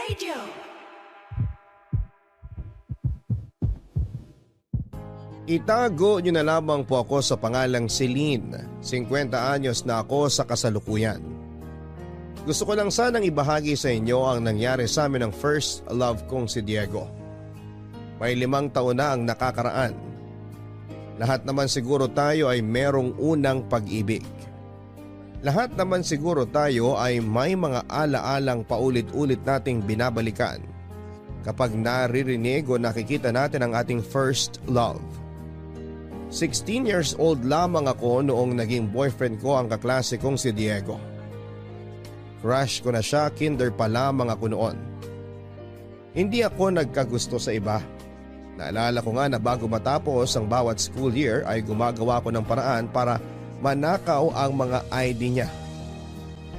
Radio. Itago niyo na lamang po ako sa pangalang Celine. 50 anyos na ako sa kasalukuyan. Gusto ko lang sanang ibahagi sa inyo ang nangyari sa amin ng first love kong si Diego. May 5 taon na ang nakakaraan. Lahat naman siguro tayo ay merong unang pag-ibig. Lahat naman siguro tayo ay may mga ala-alang paulit-ulit nating binabalikan kapag naririnig o nakikita natin ang ating first love. 16 years old lamang ako noong naging boyfriend ko ang kaklase kong si Diego. Crush ko na siya, kinder pa lamang ako noon. Hindi ako nagkagusto sa iba. Naalala ko nga na bago matapos ang bawat school year ay gumagawa ko ng paraan para manakaw ang mga ID niya.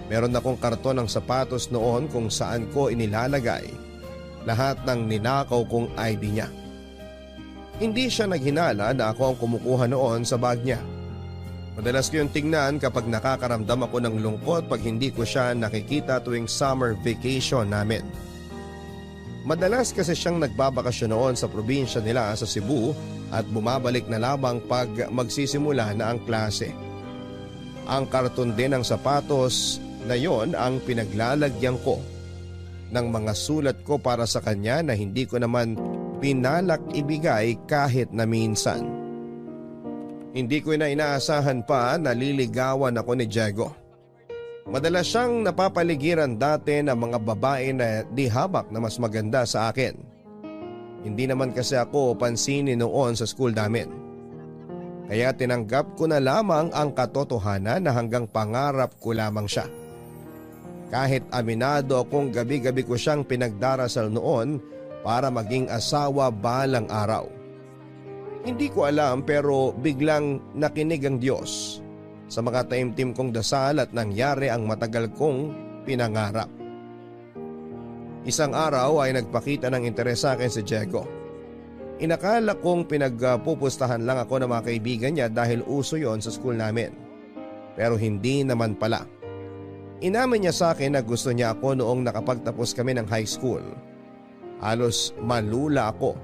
Meron akong karton ng sapatos noon kung saan ko inilalagay lahat ng ninakaw kong ID niya. Hindi siya naghinala na ako ang kumukuha noon sa bag niya. Madalas ko yung tingnan kapag nakakaramdam ako ng lungkot pag hindi ko siya nakikita tuwing summer vacation namin. Madalas kasi siyang nagbabakasyon noon sa probinsya nila sa Cebu at bumabalik na lamang pag magsisimula na ang klase. Ang karton din ng sapatos na yon ang pinaglalagyan ko ng mga sulat ko para sa kanya na hindi ko naman pinalak ibigay kahit na minsan. Hindi ko na inaasahan pa na liligawan ako ni Diego. Madalas siyang napapaligiran dati ng mga babae na di habak na mas maganda sa akin. Hindi naman kasi ako pansinin noon sa school namin. Kaya tinanggap ko na lamang ang katotohanan na hanggang pangarap ko lamang siya. Kahit aminado akong gabi-gabi ko siyang pinagdarasal noon para maging asawa balang araw. Hindi ko alam pero biglang nakinig ang Diyos sa mga taimtim kong dasal at nangyari ang matagal kong pinangarap. Isang araw ay nagpakita ng interes sa akin si Diego. Inakala kong pinagpupustahan lang ako ng mga kaibigan niya dahil uso yon sa school namin. Pero hindi naman pala. Inamin niya sa akin na gusto niya ako noong nakapagtapos kami ng high school. Halos malula ako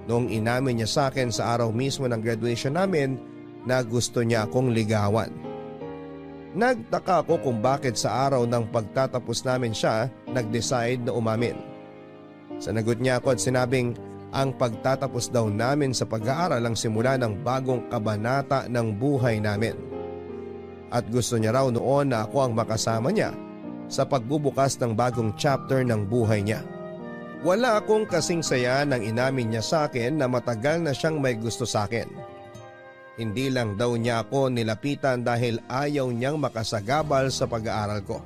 noong inamin niya sa akin sa araw mismo ng graduation namin na gusto niya akong ligawan. Nagtaka ako kung bakit sa araw ng pagtatapos namin siya nag-decide na umamin. Sanagot niya ako at sinabing ang pagtatapos daw namin sa pag-aaral ang simula ng bagong kabanata ng buhay namin. At gusto niya raw noon na ako ang makasama niya sa pagbubukas ng bagong chapter ng buhay niya. Wala akong kasing saya nang inamin niya sa akin na matagal na siyang may gusto sa akin. Hindi lang daw niya ako nilapitan dahil ayaw niyang makasagabal sa pag-aaral ko.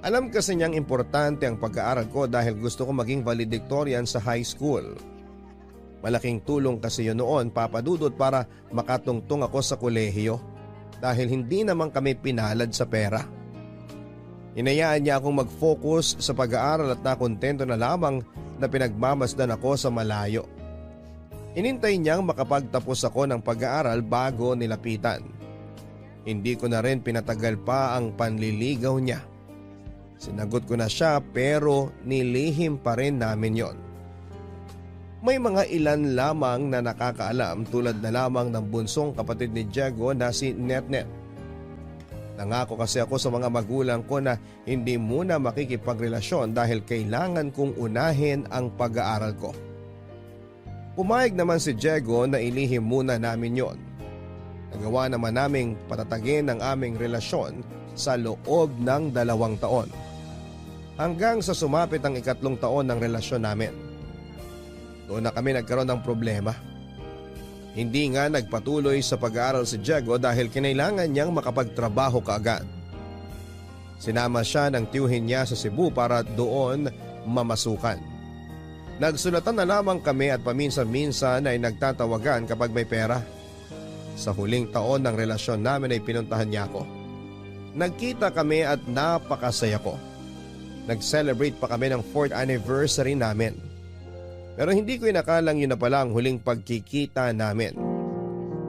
Alam kasi niyang importante ang pag-aaral ko dahil gusto ko maging valedictorian sa high school. Malaking tulong kasi yun noon, Papa Dudut, para makatungtong ako sa kolehiyo dahil hindi naman kami pinalad sa pera. Hinayaan niya akong mag-focus sa pag-aaral at nakontento na lamang na pinagmamasdan ako sa malayo. Inintay niyang makapagtapos ako ng pag-aaral bago nilapitan. Hindi ko na rin pinatagal pa ang panliligaw niya. Sinagot ko na siya pero nilihim pa rin namin yon. May mga ilan lamang na nakakaalam tulad na lamang ng bunsong kapatid ni Diego na si Netnet. Nangako kasi ako sa mga magulang ko na hindi muna makikipagrelasyon dahil kailangan kong unahin ang pag-aaral ko. Pumayag naman si Diego na ilihim muna namin yon. Nagawa naman naming patatagin ang aming relasyon sa loob ng 2 taon. Hanggang sa sumapit ang 3 taon ng relasyon namin. Doon na kami nagkaroon ng problema. Hindi nga nagpatuloy sa pag-aaral si Diego dahil kinailangan niyang makapagtrabaho kaagad. Sinama siya ng tiyuhin niya sa Cebu para doon mamasukan. Nagsulatan na lamang kami at paminsan-minsan ay nagtatawagan kapag may pera. Sa huling taon ng relasyon namin ay pinuntahan niya ako. Nagkita kami at napakasaya ko. Nag-celebrate pa kami ng 4th anniversary namin. Pero hindi ko inakalang yun na pala ang huling pagkikita namin.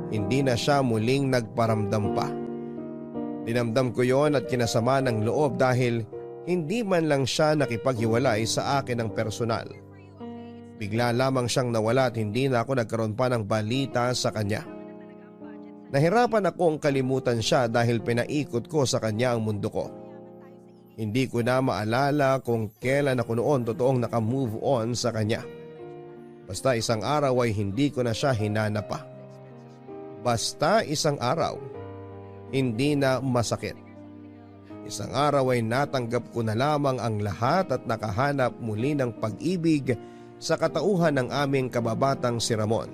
Hindi na siya muling nagparamdam pa. Dinamdam ko yon at kinasama ng loob dahil Hindi man lang siya nakipaghiwalay sa akin ng personal. Bigla lamang siyang nawala at hindi na ako nagkaroon pa ng balita sa kanya. Nahirapan akong kalimutan siya dahil pinaikot ko sa kanya ang mundo ko. Hindi ko na maalala kung kailan ako noon totoong nakamove on sa kanya. Basta isang araw ay hindi ko na siya hinanap pa. Basta isang araw, hindi na masakit. Isang araw ay natanggap ko na lamang ang lahat at nakahanap muli ng pag-ibig sa katauhan ng aming kababatang si Ramon.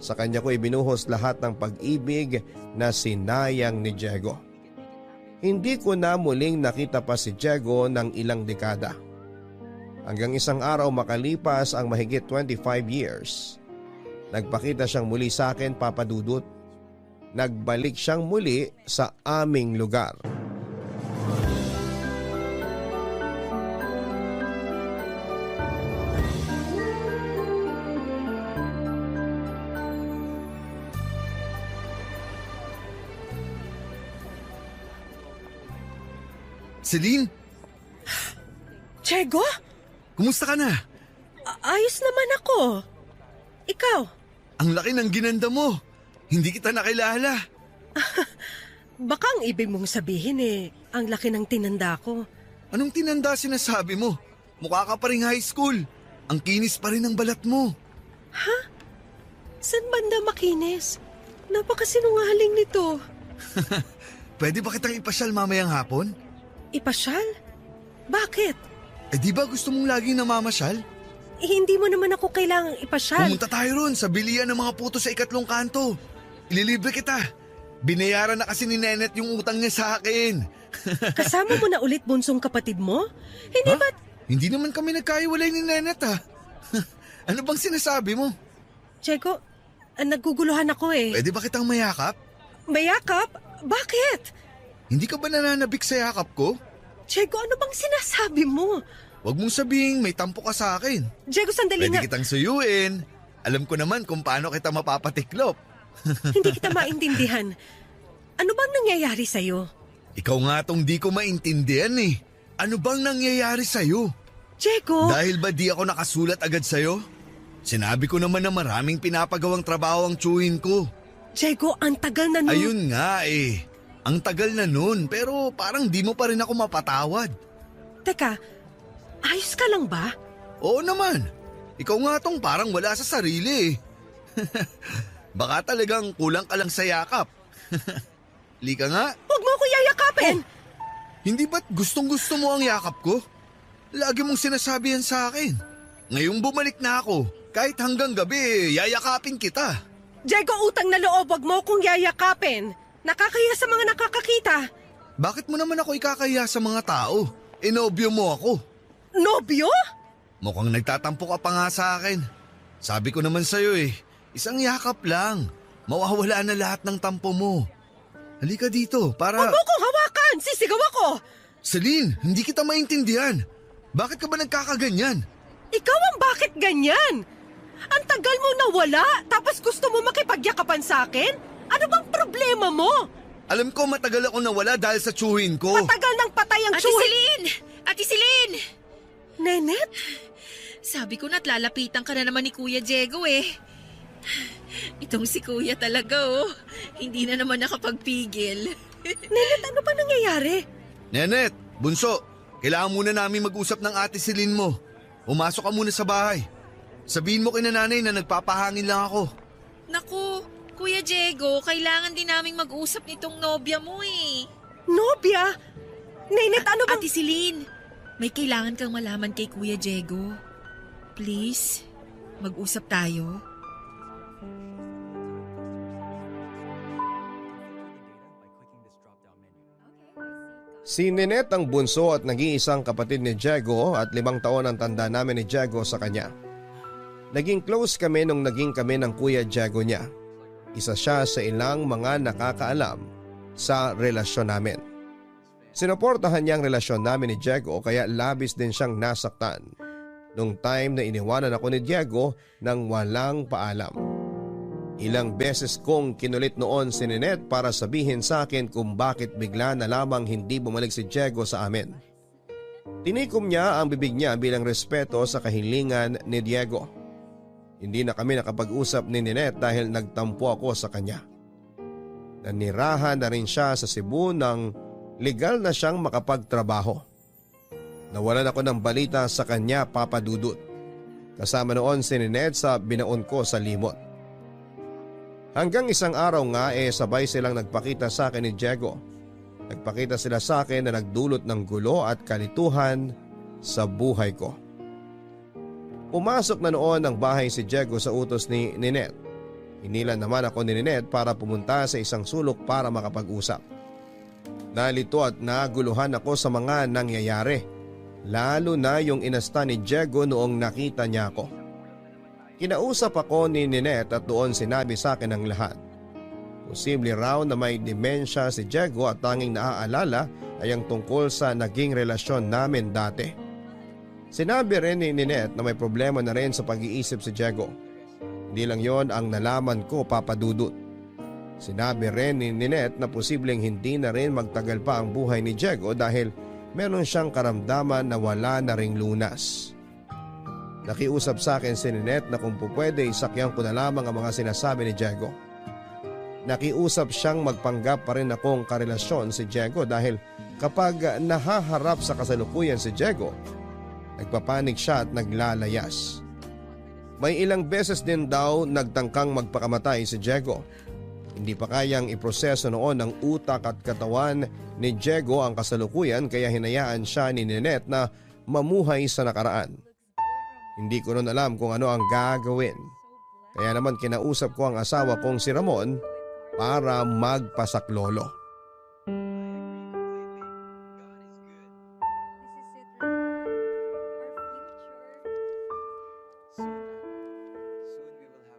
Sa kanya ko ibinuhos lahat ng pag-ibig na sinayang ni Diego. Hindi ko na muling nakita pa si Diego ng ilang dekada. Hanggang isang araw makalipas ang mahigit 25 years, nagpakita siyang muli sa akin, Papa Dudut. Nagbalik siyang muli sa aming lugar. Celine? Diego? Kumusta ka na? Ayos naman ako. Ikaw? Ang laki ng ginanda mo. Hindi kita nakilala. Baka ang ibig mong sabihin ang laki ng tinanda ko. Anong tinanda sinasabi mo? Mukha ka pa ring high school. Ang kinis pa rin ng balat mo. San banda makinis? Napakasinungaling nito. Pwede ba kitang ipasyal mamayang hapon? Ipasyal? Bakit? Di ba gusto mong laging namamasyal? Hindi mo naman ako kailangang ipasyal. Pumunta tayo ron sa bilian ng mga puto sa ikatlong kanto. Ililibre kita. Binayaran na kasi ni Nenet yung utang niya sa akin. Kasama mo na ulit bunsong kapatid mo? Hindi ba't... Hindi naman kami nagkaiwalay ni Nenet Ano bang sinasabi mo? Diego, naguguluhan ako Pwede ba kitang mayakap? Mayakap? Bakit? Hindi ka ba nananabik sa yakap ko? Diego, ano bang sinasabi mo? Huwag mong sabihin may tampo ka sa akin. Diego, sandali Pwede nga. kitang suyuin. Alam ko naman kung paano kita mapapatiklop. Hindi kita maintindihan. Ano bang nangyayari sa'yo? Ikaw nga tong di ko maintindihan Ano bang nangyayari sa'yo? Diego! Dahil ba di ako nakasulat agad sa'yo? Sinabi ko naman na maraming pinapagawang trabaho ang tsuhin ko. Diego, ang tagal na nun. Ayun nga Ang tagal na nun pero parang di mo pa rin ako mapatawad. Teka, ayos ka lang ba? Oo naman. Ikaw nga tong parang wala sa sarili Baka talagang kulang ka lang sa yakap. Lika nga. Huwag mo ako yayakapin! Hindi ba't gustong-gusto mo ang yakap ko? Lagi mong sinasabi yan sa akin. Ngayong bumalik na ako, kahit hanggang gabi, yayakapin kita. Diego, utang na loob, huwag mo akong yayakapin. Nakakaya sa mga nakakakita. Bakit mo naman ako ikakaya sa mga tao? Inobyo mo ako. Nobyo? Mukhang nagtatampo ka pa nga sa akin. Sabi ko naman sa'yo isang yakap lang. Mawawala na lahat ng tampo mo. Halika dito para... Huwag mo akong hawakan! Sisigaw ako! Celine, hindi kita maintindihan. Bakit ka ba nagkakaganyan? Ikaw ang bakit ganyan? Ang tagal mo nawala, tapos gusto mo makipagyakapan sa akin? Ano bang problema mo? Alam ko matagal ako nawala dahil sa tsuhin ko. Matagal nang patay ang Ate tsuhin. Celine! Ate Celine! Nenet? Sabi ko na't lalapitan ka na naman ni Kuya Diego Itong si Kuya talaga Hindi na naman nakapagpigil. Nenet, ano ba nangyayari? Nenet, bunso, kailangan muna namin mag-usap ng Ate Celine mo. Umasok ka muna sa bahay. Sabihin mo kay nanay na nagpapahangin lang ako. Naku, Kuya Diego, kailangan din naming mag-usap nitong nobya mo Nobya? Nenet, ano bang... Ate Celine, may kailangan kang malaman kay Kuya Diego. Please, mag-usap tayo. Si Ninette ang bunso at nag-iisang kapatid ni Diego at 5 taon ang tanda namin ni Diego sa kanya. Naging close kami nung naging kami ng Kuya Diego niya. Isa siya sa ilang mga nakakaalam sa relasyon namin. Sinuportahan niya ang relasyon namin ni Diego kaya labis din siyang nasaktan nung time na iniwanan ako ni Diego nang walang paalam. Ilang beses kong kinulit noon si Ninette para sabihin sa akin kung bakit bigla na lamang hindi bumalik si Diego sa amin. Tinikom niya ang bibig niya bilang respeto sa kahilingan ni Diego. Hindi na kami nakapag-usap ni Ninette dahil nagtampo ako sa kanya. Nanirahan na rin siya sa Cebu nang legal na siyang makapagtrabaho. Nawalan ako ng balita sa kanya, Papa Dudut. Kasama noon si Ninette sa binaon ko sa limot. Hanggang isang araw nga sabay silang nagpakita sa akin ni Diego. Nagpakita sila sa akin na nagdulot ng gulo at kalituhan sa buhay ko. Pumasok na noon ang bahay si Diego sa utos ni Ninette. Hinilan naman ako ni Ninette para pumunta sa isang sulok para makapag-usap. Nalito at naguluhan ako sa mga nangyayari, lalo na yung inasta ni Diego noong nakita niya ako. Kinausap ako ni Ninette at doon sinabi sa akin ang lahat. Posible raw na may demensya si Diego at tanging naaalala ay ang tungkol sa naging relasyon namin dati. Sinabi rin ni Ninette na may problema na rin sa pag-iisip si Diego. Hindi lang yon ang nalaman ko, Papa Dudut. Sinabi rin ni Ninette na posibleng hindi na rin magtagal pa ang buhay ni Diego dahil meron siyang karamdaman na wala na ring lunas. Nakiusap sa akin si Ninette na kung pupwede isakyan ko na lamang ang mga sinasabi ni Diego. Nakiusap siyang magpanggap pa rin akong karelasyon si Diego dahil kapag nahaharap sa kasalukuyan si Diego, nagpapanik siya at naglalayas. May ilang beses din daw nagtangkang magpakamatay si Diego. Hindi pa kayang iproseso noon ng utak at katawan ni Diego ang kasalukuyan kaya hinayaan siya ni Ninette na mamuhay sa nakaraan. Hindi ko nun alam kung ano ang gagawin. Kaya naman kinausap ko ang asawa kong si Ramon para magpasaklolo.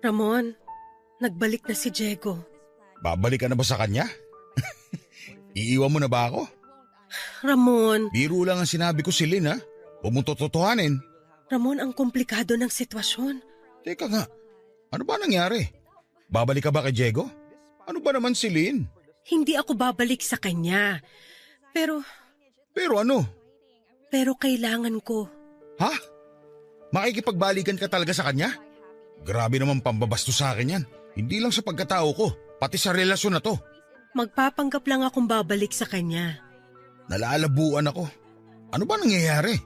Ramon, nagbalik na si Diego. Babalik ka na ba sa kanya? Iiwan mo na ba ako? Ramon, Biro lang ang sinabi ko si Lynn ha. Huwag mong totohanin. Ramon, ang komplikado ng sitwasyon. Teka nga, ano ba nangyari? Babalik ka ba kay Diego? Ano ba naman si Lynn? Hindi ako babalik sa kanya. Pero Ano? kailangan ko. Ha? Makikipagbalikan ka talaga sa kanya? Grabe naman pambabasto sa akin yan. Hindi lang sa pagkatao ko, pati sa relasyon na to. Magpapanggap lang akong babalik sa kanya. Nalalabuan ako. Ano ba nangyayari?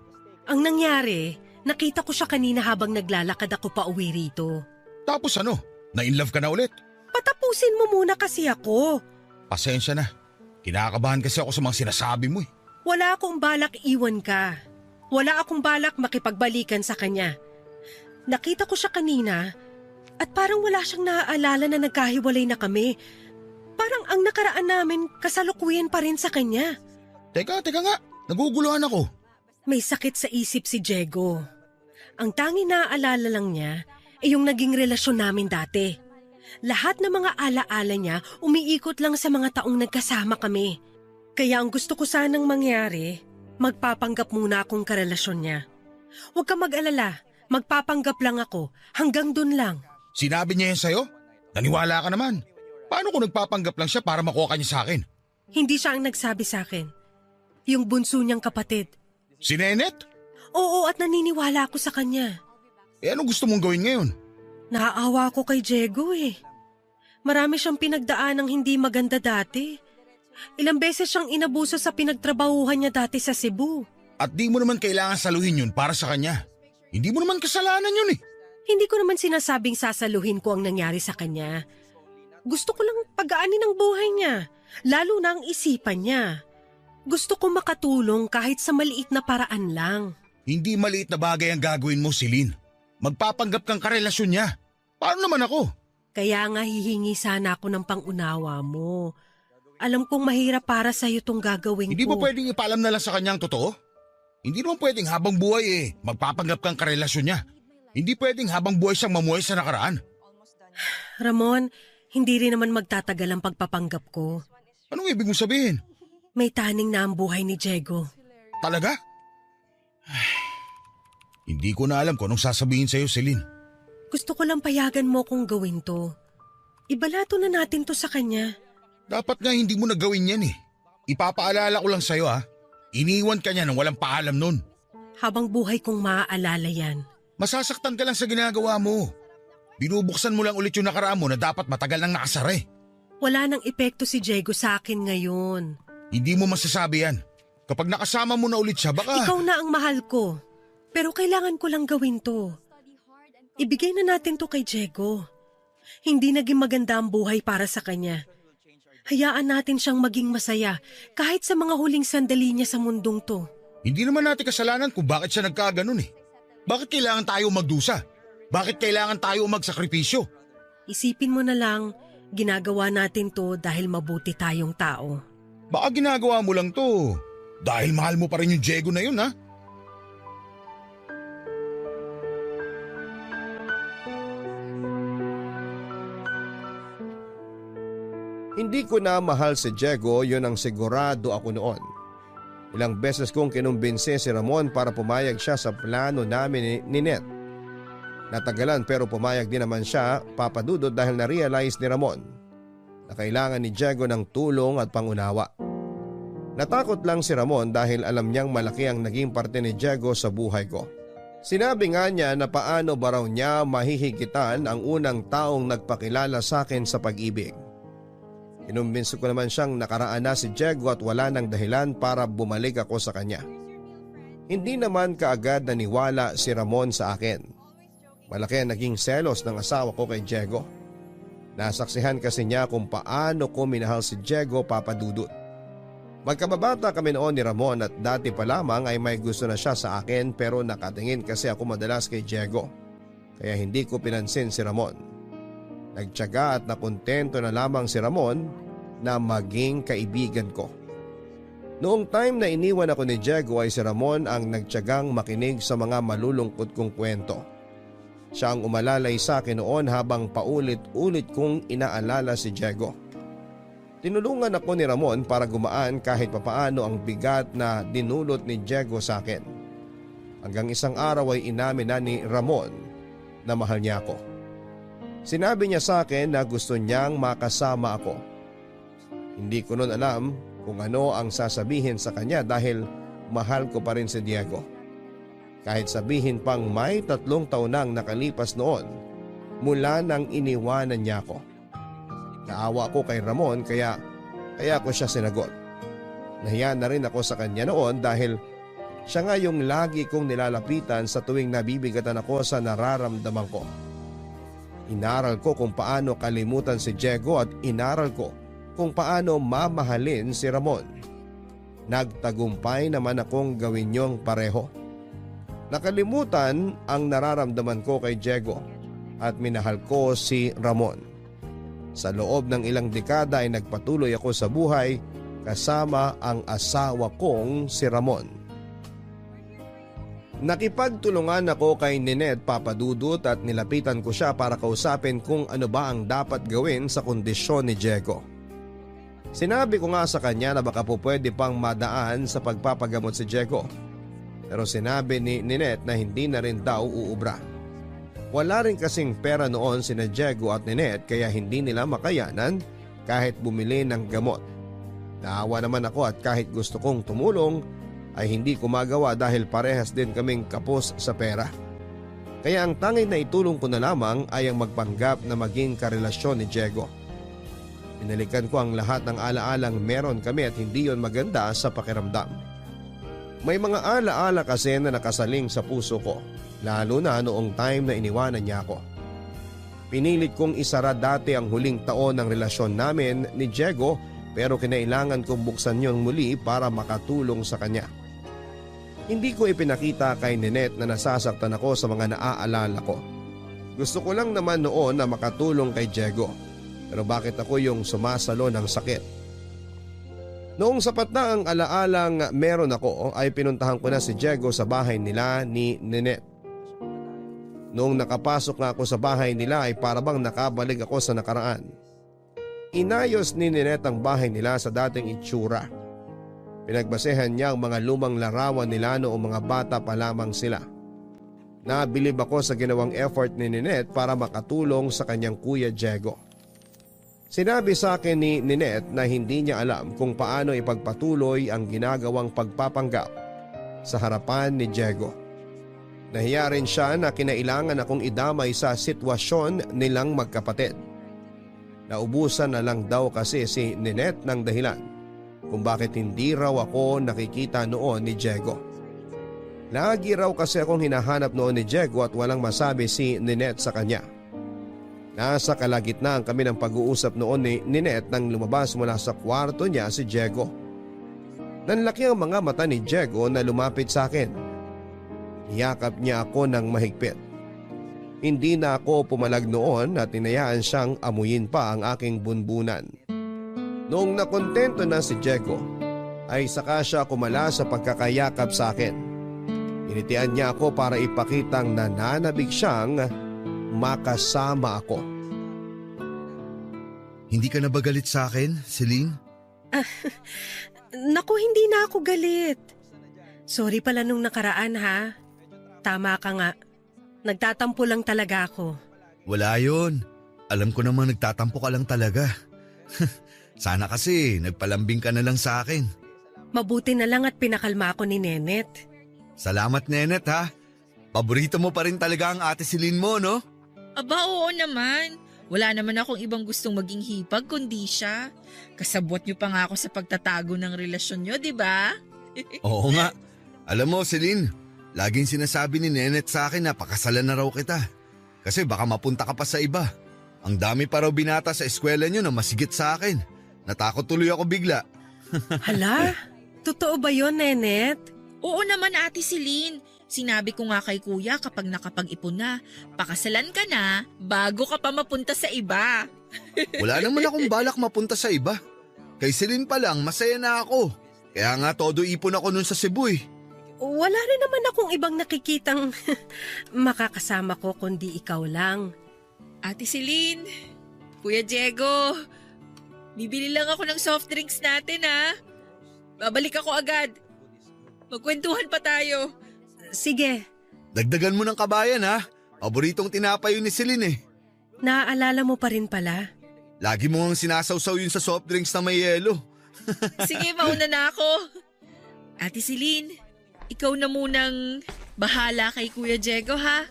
Ang nangyari, nakita ko siya kanina habang naglalakad ako pa uwi rito. Tapos ano? Na-inlove ka na ulit? Patapusin mo muna kasi ako. Pasensya na. Kinakabahan kasi ako sa mga sinasabi mo eh. Wala akong balak iwan ka. Wala akong balak makipagbalikan sa kanya. Nakita ko siya kanina at parang wala siyang naaalala na nagkahiwalay na kami. Parang ang nakaraan namin kasalukuyan pa rin sa kanya. Teka nga. Naguguluhan ako. May sakit sa isip si Diego. Ang tanging naaalala lang niya ay yung naging relasyon namin dati. Lahat ng mga alaala niya umiikot lang sa mga taong nagkasama kami. Kaya ang gusto ko sanang mangyari, magpapanggap muna akong karelasyon niya. Huwag ka mag-alala, magpapanggap lang ako, hanggang dun lang. Sinabi niya yan sa'yo? Naniwala ka naman. Paano kung nagpapanggap lang siya para makuha ka niya sa akin? Hindi siya ang nagsabi sa akin. Yung bunso niyang kapatid. Si Nenet? Oo, at naniniwala ako sa kanya. Anong gusto mong gawin ngayon? Naaawa ko kay Diego eh. Marami siyang pinagdaan ng hindi maganda dati. Ilang beses siyang inabuso sa pinagtrabahuhan niya dati sa Cebu. At di mo naman kailangan saluhin yun para sa kanya. Hindi mo naman kasalanan yun eh. Hindi ko naman sinasabing sasaluhin ko ang nangyari sa kanya. Gusto ko lang pagaanin ang buhay niya, lalo na ang isipan niya. Gusto ko makatulong kahit sa maliit na paraan lang. Hindi maliit na bagay ang gagawin mo, Celine. Magpapanggap kang karelasyon niya. Paano naman ako? Kaya nga hihingi sana ako ng pangunawa mo. Alam kong mahirap para sa'yo tong gagawin Hindi ko. mo pwedeng ipaalam na lang sa kanya ang totoo? Hindi naman pwedeng habang buhay magpapanggap kang karelasyon niya. Hindi pwedeng habang buhay siyang mamuhay sa nakaraan. Ramon, hindi rin naman magtatagal ang pagpapanggap ko. Anong ibig mong sabihin? May taning na ang buhay ni Diego. Talaga? Hindi ko na alam kung anong sasabihin sa'yo, Celine. Gusto ko lang payagan mo kung gawin to. Ibalato na natin to sa kanya. Dapat nga hindi mo na gawin yan eh. Ipapaalala ko lang sa'yo ha. Iniwan ka niya nang walang paalam nun. Habang buhay kong maaalala yan. Masasaktan ka lang sa ginagawa mo. Binubuksan mo lang ulit yung nakaraan mo na dapat matagal nang nakasara eh. Wala nang epekto si Diego sa akin ngayon. Hindi mo masasabi yan. Kapag nakasama mo na ulit siya, baka… Ikaw na ang mahal ko. Pero kailangan ko lang gawin to. Ibigay na natin to kay Diego. Hindi naging maganda ang buhay para sa kanya. Hayaan natin siyang maging masaya kahit sa mga huling sandali niya sa mundong to. Hindi naman natin kasalanan kung bakit siya nagkaganon eh. Bakit kailangan tayo magdusa? Bakit kailangan tayo magsakripisyo? Isipin mo na lang, ginagawa natin to dahil mabuti tayong tao. Baka ginagawa mo lang to dahil mahal mo pa rin yung Diego na yun ha? Hindi ko na mahal si Diego, yun ang sigurado ako noon. Ilang beses kong kinumbinse si Ramon para pumayag siya sa plano namin ni Net. Natagalan pero pumayag din naman siya, Papa Dudut, dahil na-realize ni Ramon na kailangan ni Diego ng tulong at pangunawa. Natakot lang si Ramon dahil alam niyang malaki ang naging parte ni Diego sa buhay ko. Sinabi nga niya na paano ba raw niya mahihigitan ang unang taong nagpakilala sa akin sa pag-ibig. Kinumbinso ko naman siyang nakaraan na si Diego at wala nang dahilan para bumalik ako sa kanya. Hindi naman kaagad naniwala si Ramon sa akin. Malaki ang naging selos ng asawa ko kay Diego. Nasaksihan kasi niya kung paano ko minahal si Diego, Papa Dudut. Magkababata kami noon ni Ramon at dati pa lamang ay may gusto na siya sa akin pero nakatingin kasi ako madalas kay Diego. Kaya hindi ko pinansin si Ramon. Nagtiyaga at nakontento na lamang si Ramon na maging kaibigan ko. Noong time na iniwan ako ni Diego ay si Ramon ang nagtiyagang makinig sa mga malulungkot kong kwento. Siya ang umalalay sa akin noon habang paulit-ulit kong inaalala si Diego. Tinulungan ako ni Ramon para gumaan kahit papaano ang bigat na dinulot ni Diego sa akin. Hanggang isang araw ay inamin na ni Ramon na mahal niya ako. Sinabi niya sa akin na gusto niyang makasama ako. Hindi ko noon alam kung ano ang sasabihin sa kanya dahil mahal ko pa rin si Diego. Kahit sabihin pang may 3 taon nang nakalipas noon mula nang iniwanan niya ako. Naawa ko kay Ramon kaya ko siya sinagot. Nahiya na rin ako sa kanya noon dahil siya nga yung lagi kong nilalapitan sa tuwing nabibigatan ako sa nararamdaman ko. Inaral ko kung paano kalimutan si Diego at inaral ko kung paano mamahalin si Ramon. Nagtagumpay naman akong gawin niyong pareho. Nakalimutan ang nararamdaman ko kay Diego at minahal ko si Ramon. Sa loob ng ilang dekada ay nagpatuloy ako sa buhay kasama ang asawa kong si Ramon. Nakipagtulungan ako kay Ninette, Papa Dudut, at nilapitan ko siya para kausapin kung ano ba ang dapat gawin sa kondisyon ni Diego. Sinabi ko nga sa kanya na baka po pwede pang madaan sa pagpapagamot si Diego. Pero sinabi ni Ninette na hindi na rin daw uubra. Wala rin kasing pera noon sina Diego at Ninette kaya hindi nila makayanan kahit bumili ng gamot. Naawa naman ako at kahit gusto kong tumulong ay hindi ko magawa dahil parehas din kaming kapos sa pera. Kaya ang tanging na itulong ko na lamang ay ang magpanggap na maging karelasyon ni Diego. Pinalikan ko ang lahat ng alaalang meron kami at hindi yon maganda sa pakiramdam. May mga alaala kasi na nakasaling sa puso ko, lalo na noong time na iniwanan niya ako. Pinilit kong isara dati ang huling taon ng relasyon namin ni Diego pero kinailangan kong buksan yon muli para makatulong sa kanya. Hindi ko ipinakita kay Ninette na nasasaktan ako sa mga naaalala ko. Gusto ko lang naman noon na makatulong kay Diego. Pero bakit ako yung sumasalo ng sakit? Noong sapat na ang alaalang meron ako ay pinuntahan ko na si Diego sa bahay nila ni Ninette. Noong nakapasok nga ako sa bahay nila ay parabang nakabalik ako sa nakaraan. Inayos ni Ninette ang bahay nila sa dating itsura. Pinagbasehan niya ang mga lumang larawan nila noong mga bata pa lamang sila. Nabilib ako sa ginawang effort ni Ninette para makatulong sa kanyang kuya Diego. Sinabi sa akin ni Ninette na hindi niya alam kung paano ipagpatuloy ang ginagawang pagpapanggap sa harapan ni Diego. Nahiya rin siya na kinailangan akong idamay sa sitwasyon nilang magkapatid. Naubusan na lang daw kasi si Ninette ng dahilan kung bakit hindi raw ako nakikita noon ni Diego. Lagi raw kasi akong hinahanap noon ni Diego at walang masabi si Ninette sa kanya. Nasa kalagitnaan kami ng pag-uusap noon ni Ninette nang lumabas mula sa kwarto niya si Diego. Nanlaki ang mga mata ni Diego na lumapit sa akin. Niyakap niya ako ng mahigpit. Hindi na ako pumalag noon at tinayaan siyang amuyin pa ang aking bunbunan. Noong nakontento na si Diego, ay saka siya kumala sa pagkakayakap sa akin. Initian niya ako para ipakitang nananabik siyang makasama ako. Hindi ka na ba galit sa akin, Celine? Naku, hindi na ako galit. Sorry pala nung nakaraan ha. Tama ka nga. Nagtatampo lang talaga ako. Wala yon. Alam ko namang nagtatampo ka lang talaga. Sana kasi nagpalambing ka na lang sa akin. Mabuti na lang at pinakalma ako ni Nenet. Salamat, Nenet, ha. Paborito mo pa rin talaga ang ate Celine mo, no? Aba, oo naman. Wala naman akong ibang gustong maging hipag kundi siya. Kasabwat niyo pa nga ako sa pagtatago ng relasyon niyo, di ba? Oo nga. Alam mo, Celine, laging sinasabi ni Nenet sa akin na pakasalan na raw kita. Kasi baka mapunta ka pa sa iba. Ang dami pa raw binata sa eskwela niyo na masigit sa akin. Natakot tuloy ako bigla. Hala, totoo ba yon, Nenet? Oo naman, Ate Celine. Sinabi ko nga kay kuya kapag nakapag-ipon na, pakasalan ka na bago ka pa mapunta sa iba. Wala naman akong balak mapunta sa iba. Kay Celine pa lang, masaya na ako. Kaya nga todo ipon ako nun sa Cebu eh. Wala rin naman akong ibang nakikitang makakasama ko kundi ikaw lang. Ate Celine, Kuya Diego, bibili lang ako ng soft drinks natin ha. Babalik ako agad. Magkwentuhan pa tayo. Sige, Dagdagan mo ng kabayan ha. Paboritong tinapay yun ni Celine eh. naaalala mo pa rin pala. Lagi mo ang sinasawsaw yun sa soft drinks na may yelo. Sige, mauna na ako. Ate Celine, ikaw na munang bahala kay Kuya Diego ha.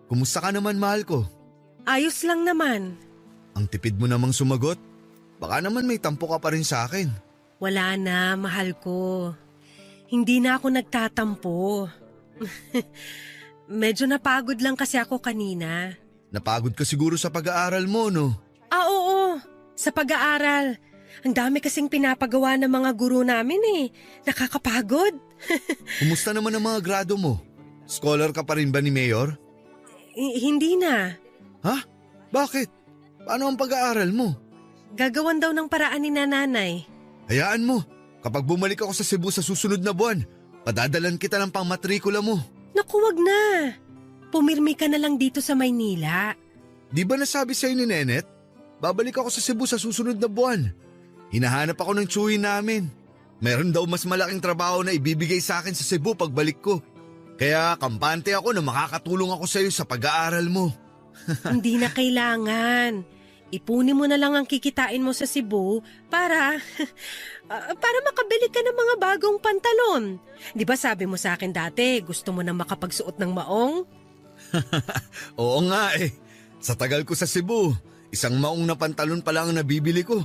Kumusta ka naman, mahal ko? Ayos lang naman. Ang tipid mo namang sumagot. Baka naman may tampo ka pa rin sa akin. Wala na, mahal ko. Hindi na ako nagtatampo. Medyo napagod lang kasi ako kanina. Napagod ka siguro sa pag-aaral mo, no? Oo. Sa pag-aaral. Ang dami kasing pinapagawa ng mga guro namin eh. Nakakapagod. Kumusta naman ang mga grado mo? Scholar ka pa rin ba ni Mayor? Hindi na. Ha? Bakit? Paano ang pag-aaral mo? Gagawan daw ng paraan ni nanay. Hayaan mo. Kapag bumalik ako sa Cebu sa susunod na buwan, padadalan kita ng pangmatrikula mo. Naku, wag na. Pumirmi ka na lang dito sa Maynila. Di ba nasabi sa'yo ni Nenet? Babalik ako sa Cebu sa susunod na buwan. Hinahanap ako ng tsuhin namin. Meron daw mas malaking trabaho na ibibigay sa akin sa Cebu pagbalik ko. Kaya kampante ako na makakatulong ako sa'yo sa pag-aaral mo. Hindi na kailangan. Ipunin mo na lang ang kikitain mo sa Cebu para makabili ka ng mga bagong pantalon. Di ba sabi mo sa akin dati, gusto mo na makapagsuot ng maong? Oo nga eh. Sa tagal ko sa Cebu, isang maong na pantalon pa lang ang nabibili ko.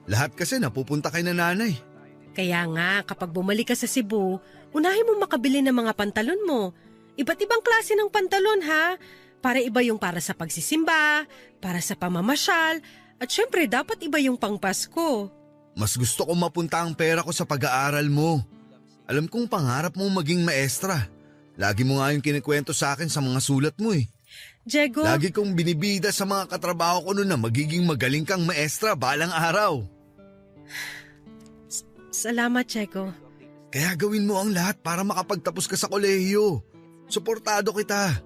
Lahat kasi napupunta kay nanay. Kaya nga, kapag bumalik ka sa Cebu, unahin mo makabili ng mga pantalon mo. Iba't ibang klase ng pantalon ha. Para iba yung para sa pagsisimba, para sa pamamasyal, at syempre dapat iba yung pangpasko. Mas gusto ko mapunta ang pera ko sa pag-aaral mo. Alam kong pangarap mo maging maestra. Lagi mo nga yung kinikwento sa akin sa mga sulat mo eh. Diego, Lagi kong binibida sa mga katrabaho ko noon na magiging magaling kang maestra balang araw. salamat Diego. Kaya gawin mo ang lahat para makapagtapos ka sa kolehiyo. Suportado kita.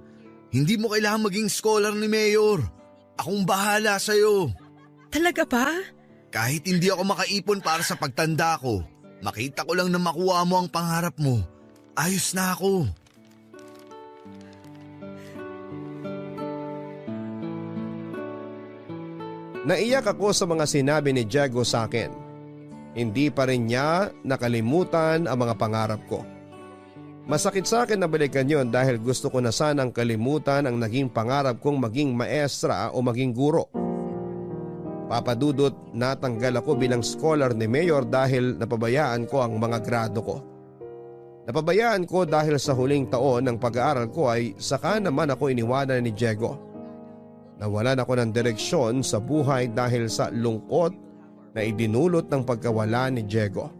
Hindi mo kailangan maging scholar ni Mayor. Akong bahala sa'yo. Talaga ba? Kahit hindi ako makaipon para sa pagtanda ko, makita ko lang na makuha mo ang pangarap mo. Ayos na ako. Naiyak ako sa mga sinabi ni Diego sa akin. Hindi pa rin niya nakalimutan ang mga pangarap ko. Masakit sa akin na balikan yon dahil gusto ko na sanang kalimutan ang naging pangarap kong maging maestra o maging guro. Papadudot, natanggal ako bilang scholar ni Mayor dahil napabayaan ko ang mga grado ko. Napabayaan ko dahil sa huling taon ng pag-aaral ko ay saka naman ako iniwanan ni Diego. Nawalan ako ng direksyon sa buhay dahil sa lungkot na idinulot ng pagkawala ni Diego.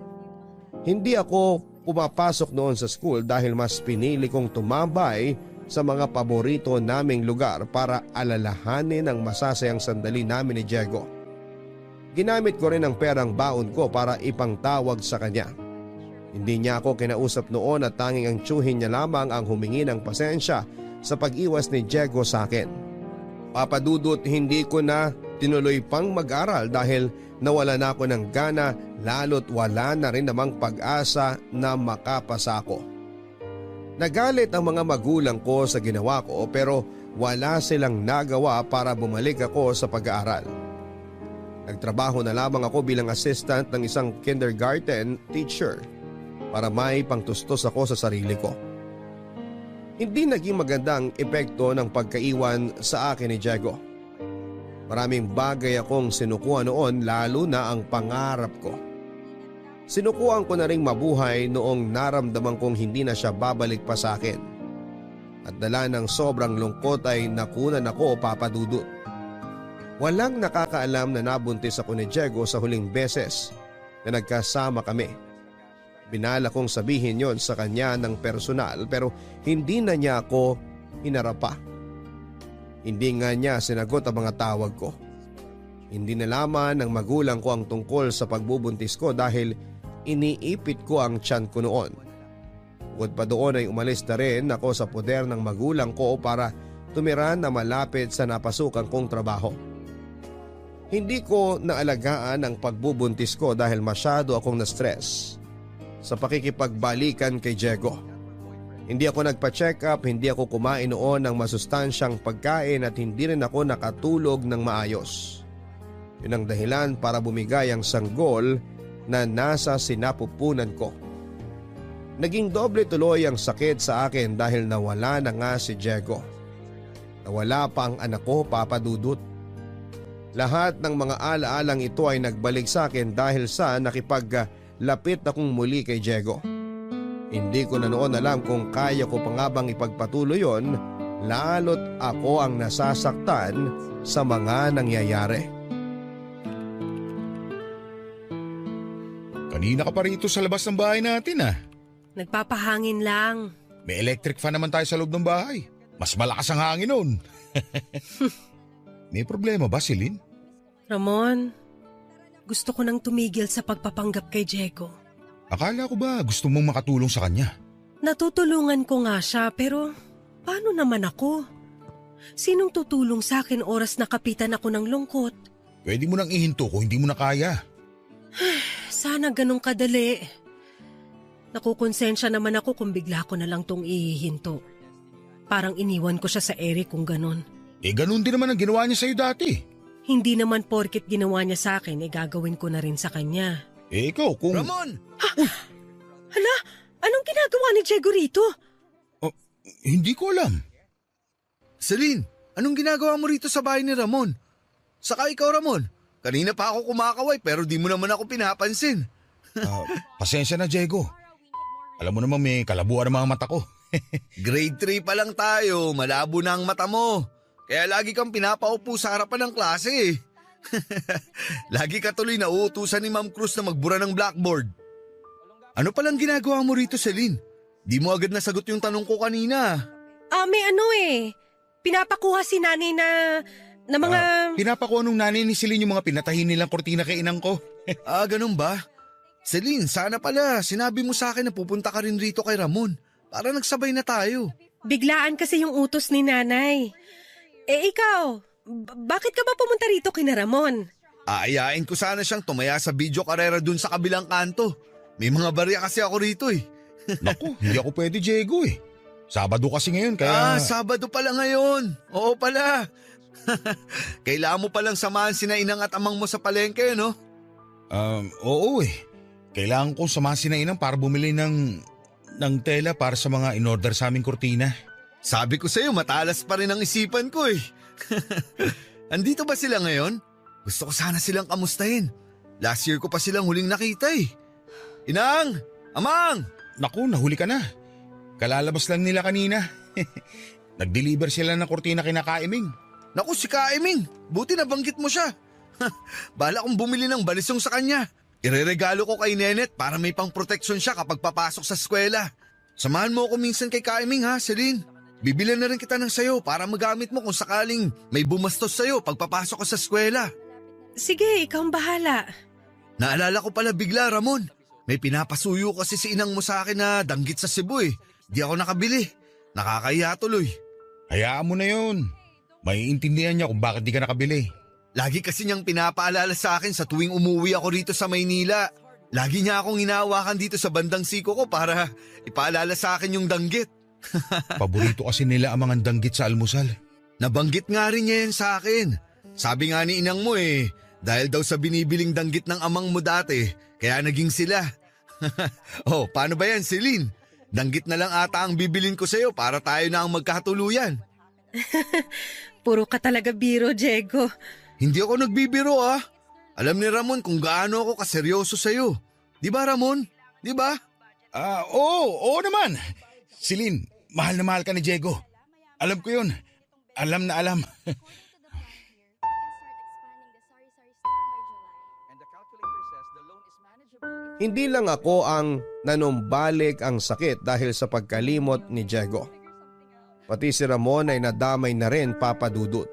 Hindi ako pumapasok noon sa school dahil mas pinili kong tumambay sa mga paborito naming lugar para alalahanin ang masasayang sandali namin ni Diego. Ginamit ko rin ang perang baon ko para ipangtawag sa kanya. Hindi niya ako kinausap noon at tanging ang tiyuhin niya lamang ang humingi ng pasensya sa pag-iwas ni Diego sa akin. Papadudot, hindi ko na tinuloy pang mag-aral dahil nawala na ako ng gana lalo't wala na rin namang pag-asa na makapasa ako. Nagalit ang mga magulang ko sa ginawa ko pero wala silang nagawa para bumalik ako sa pag-aaral. Nagtrabaho na lamang ako bilang assistant ng isang kindergarten teacher para may pangtustos ako sa sarili ko. Hindi naging maganda ang epekto ng pagkaiwan sa akin ni Diego. Maraming bagay akong sinukuha noon lalo na ang pangarap ko. Sinukuhan ko na ring mabuhay noong naramdaman kong hindi na siya babalik pa sa akin. At dala ng sobrang lungkot ay nakunan ako, Papadudot. Walang nakakaalam na nabuntis ako ni Diego sa huling beses na nagkasama kami. Binala kong sabihin yon sa kanya ng personal pero hindi na niya ako hinarapa. Hindi nga niya sinagot ang mga tawag ko. Hindi nalaman ng magulang ko ang tungkol sa pagbubuntis ko dahil iniipit ko ang tiyan ko noon. Bukod pa doon ay umalis na rin ako sa poder ng magulang ko para tumira na malapit sa napasukan kong trabaho. Hindi ko naalagaan ang pagbubuntis ko dahil masyado akong na-stress sa pakikipagbalikan kay Diego. Hindi ako nagpa-check up, hindi ako kumain noon ng masustansyang pagkain at hindi rin ako nakatulog ng maayos. Yun ang dahilan para bumigay ang sanggol na nasa sinapupunan ko. Naging doble tuloy ang sakit sa akin dahil nawala na nga si Diego. Nawala pa ang anak ko, Papadudot. Lahat ng mga alaalang ito ay nagbalik sa akin dahil sa nakipaglapit akong muli kay Diego. Hindi ko na noon alam kung kaya ko pa nga bang ipagpatuloy yon, lalo't ako ang nasasaktan sa mga nangyayari. Kanina ka pa rito sa labas ng bahay natin ah. Nagpapahangin lang. May electric fan naman tayo sa loob ng bahay. Mas malakas ang hangin nun. May problema ba, Celine? Ramon, gusto ko nang tumigil sa pagpapanggap kay Diego. Akala ko ba gusto mong makatulong sa kanya? Natutulungan ko nga siya pero paano naman ako? Sinong tutulong sa akin oras na kapitan ako ng lungkot? Pwede mo nang ihinto kung hindi mo na kaya. Sana ganun kadali. Nakukonsensya naman ako kung bigla ko na lang tong ihihinto. Parang iniwan ko siya sa Eric kung ganun. Ganun din naman ang ginawa niya sa'yo dati. Hindi naman porket ginawa niya sa akin, gagawin ko na rin sa kanya. Ikaw kung… Ramon! Hala, anong ginagawa ni Diego rito? Hindi ko alam. Celine, anong ginagawa mo rito sa bahay ni Ramon? Saka ikaw, Ramon, kanina pa ako kumakaway pero di mo naman ako pinapansin. Pasensya na, Diego. Alam mo naman may kalabuan ang mga mata ko. Grade 3 pa lang tayo, malabo na ang mata mo. Kaya lagi kang pinapaupo sa harapan ng klase eh. Lagi ka tuloy na uutusan ni Ma'am Cruz na magbura ng blackboard. Ano palang ginagawa mo rito, Celine? Di mo agad nasagot yung tanong ko kanina. May ano pinapakuha si nanay na mga… Pinapakuha nung nanay ni Celine yung mga pinatahin nilang kortina kay inang ko. Ganun ba? Celine, sana pala sinabi mo sa akin na pupunta ka rin rito kay Ramon. Para nagsabay na tayo. Biglaan kasi yung utos ni nanay. Ikaw, bakit ka ba pumunta rito kina Ramon? Aayain ko sana siyang tumaya sa video karera dun sa kabilang kanto. May mga barya kasi ako rito eh. Naku, hindi ako pwede, Diego eh. Sabado kasi ngayon kaya… Sabado pala ngayon. Oo pala. Kailangan mo palang samahan sina inang at amang mo sa palengke, no? Oo eh. Kailangan ko samahan si Inang para bumili ng tela para sa mga in-order sa aming kurtina. Sabi ko sa'yo, matalas pa rin ang isipan ko eh. Andito ba sila ngayon? Gusto ko sana silang kamustahin. Last year ko pa silang huling nakita eh. Inang! Amang! Naku, nahuli ka na. Kalalabas lang nila kanina. Nag-deliver sila ng kurtina kina Kaiming. Naku, si Kaiming! Buti nabanggit mo siya. Bala kong bumili ng balisong sa kanya. Ireregalo ko kay Nenet para may pang-proteksyon siya kapag papasok sa eskwela. Samahan mo ako minsan kay Kaiming ha, Celine. Bibilan na rin kita ng sayo para magamit mo kung sakaling may bumastos sayo pagpapasok ko sa eskwela. Sige, ikaw ang bahala. Naalala ko pala bigla, Ramon. May pinapasuyo kasi si inang mo sa akin na danggit sa Cebu eh. Di ako nakabili. Nakakahiya tuloy. Hayaan mo na yun. Maiintindihan niya kung bakit di ka nakabili. Lagi kasi niyang pinapaalala sa akin sa tuwing umuwi ako rito sa Maynila. Lagi niya akong hinahawakan dito sa bandang siko ko para ipaalala sa akin yung danggit. Paborito kasi nila ang mga danggit sa almusal. Nabanggit nga rin niya yan sa akin. Sabi nga ni inang mo eh, dahil daw sa binibiling danggit ng amang mo dati, kaya naging sila. Oh, paano ba yan, Celine? Danggit na lang ata ang bibilin ko sa'yo para tayo na ang magkatuluyan. Puro ka talaga biro, Diego. Hindi ako nagbibiro ah. Alam ni Ramon kung gaano ako kaseryoso sa'yo. Di ba Ramon? Di ba? Oo naman. Celine, mahal na mahal ka ni Diego. Alam ko yun. Alam na alam. Hindi lang ako ang nanumbalik ang sakit dahil sa pagkalimot ni Diego. Pati si Ramon ay nadamay na rin, Papa Dudut.